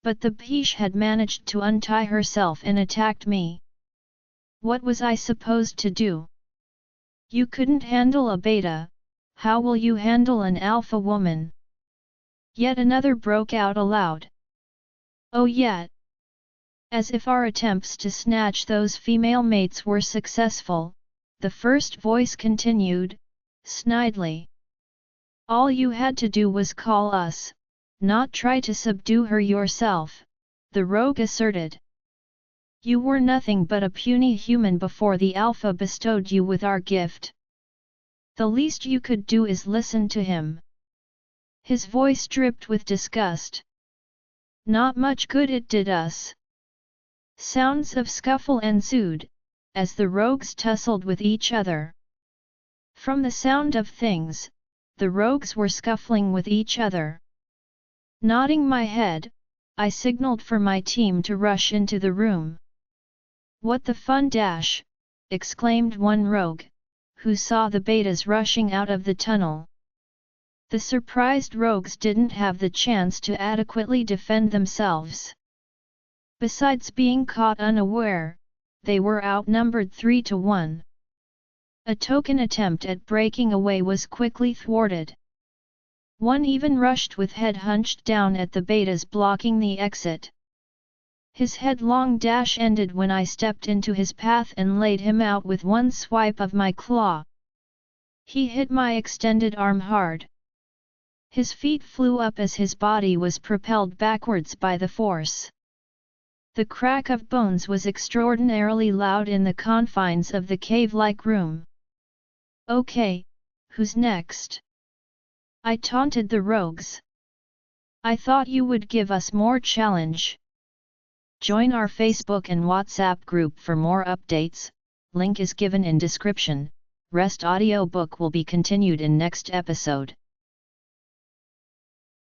but the peach had managed to untie herself and attacked me. What was I supposed to do? You couldn't handle a beta, how will you handle an alpha woman? Yet another broke out aloud. Oh yeah. As if our attempts to snatch those female mates were successful, the first voice continued, snidely. All you had to do was call us, not try to subdue her yourself, the rogue asserted. You were nothing but a puny human before the Alpha bestowed you with our gift. The least you could do is listen to him. His voice dripped with disgust. Not much good it did us. Sounds of scuffle ensued, as the rogues tussled with each other. From the sound of things, the rogues were scuffling with each other. Nodding my head, I signaled for my team to rush into the room. What the fun dash! Exclaimed one rogue, who saw the betas rushing out of the tunnel. The surprised rogues didn't have the chance to adequately defend themselves. Besides being caught unaware, they were outnumbered 3-1. A token attempt at breaking away was quickly thwarted. One even rushed with head hunched down at the betas blocking the exit. His headlong dash ended when I stepped into his path and laid him out with one swipe of my claw. He hit my extended arm hard. His feet flew up as his body was propelled backwards by the force. The crack of bones was extraordinarily loud in the confines of the cave-like room. Okay, who's next? I taunted the rogues. I thought you would give us more challenge. Join our Facebook and WhatsApp group for more updates, link is given in description. Rest audiobook will be continued in next episode.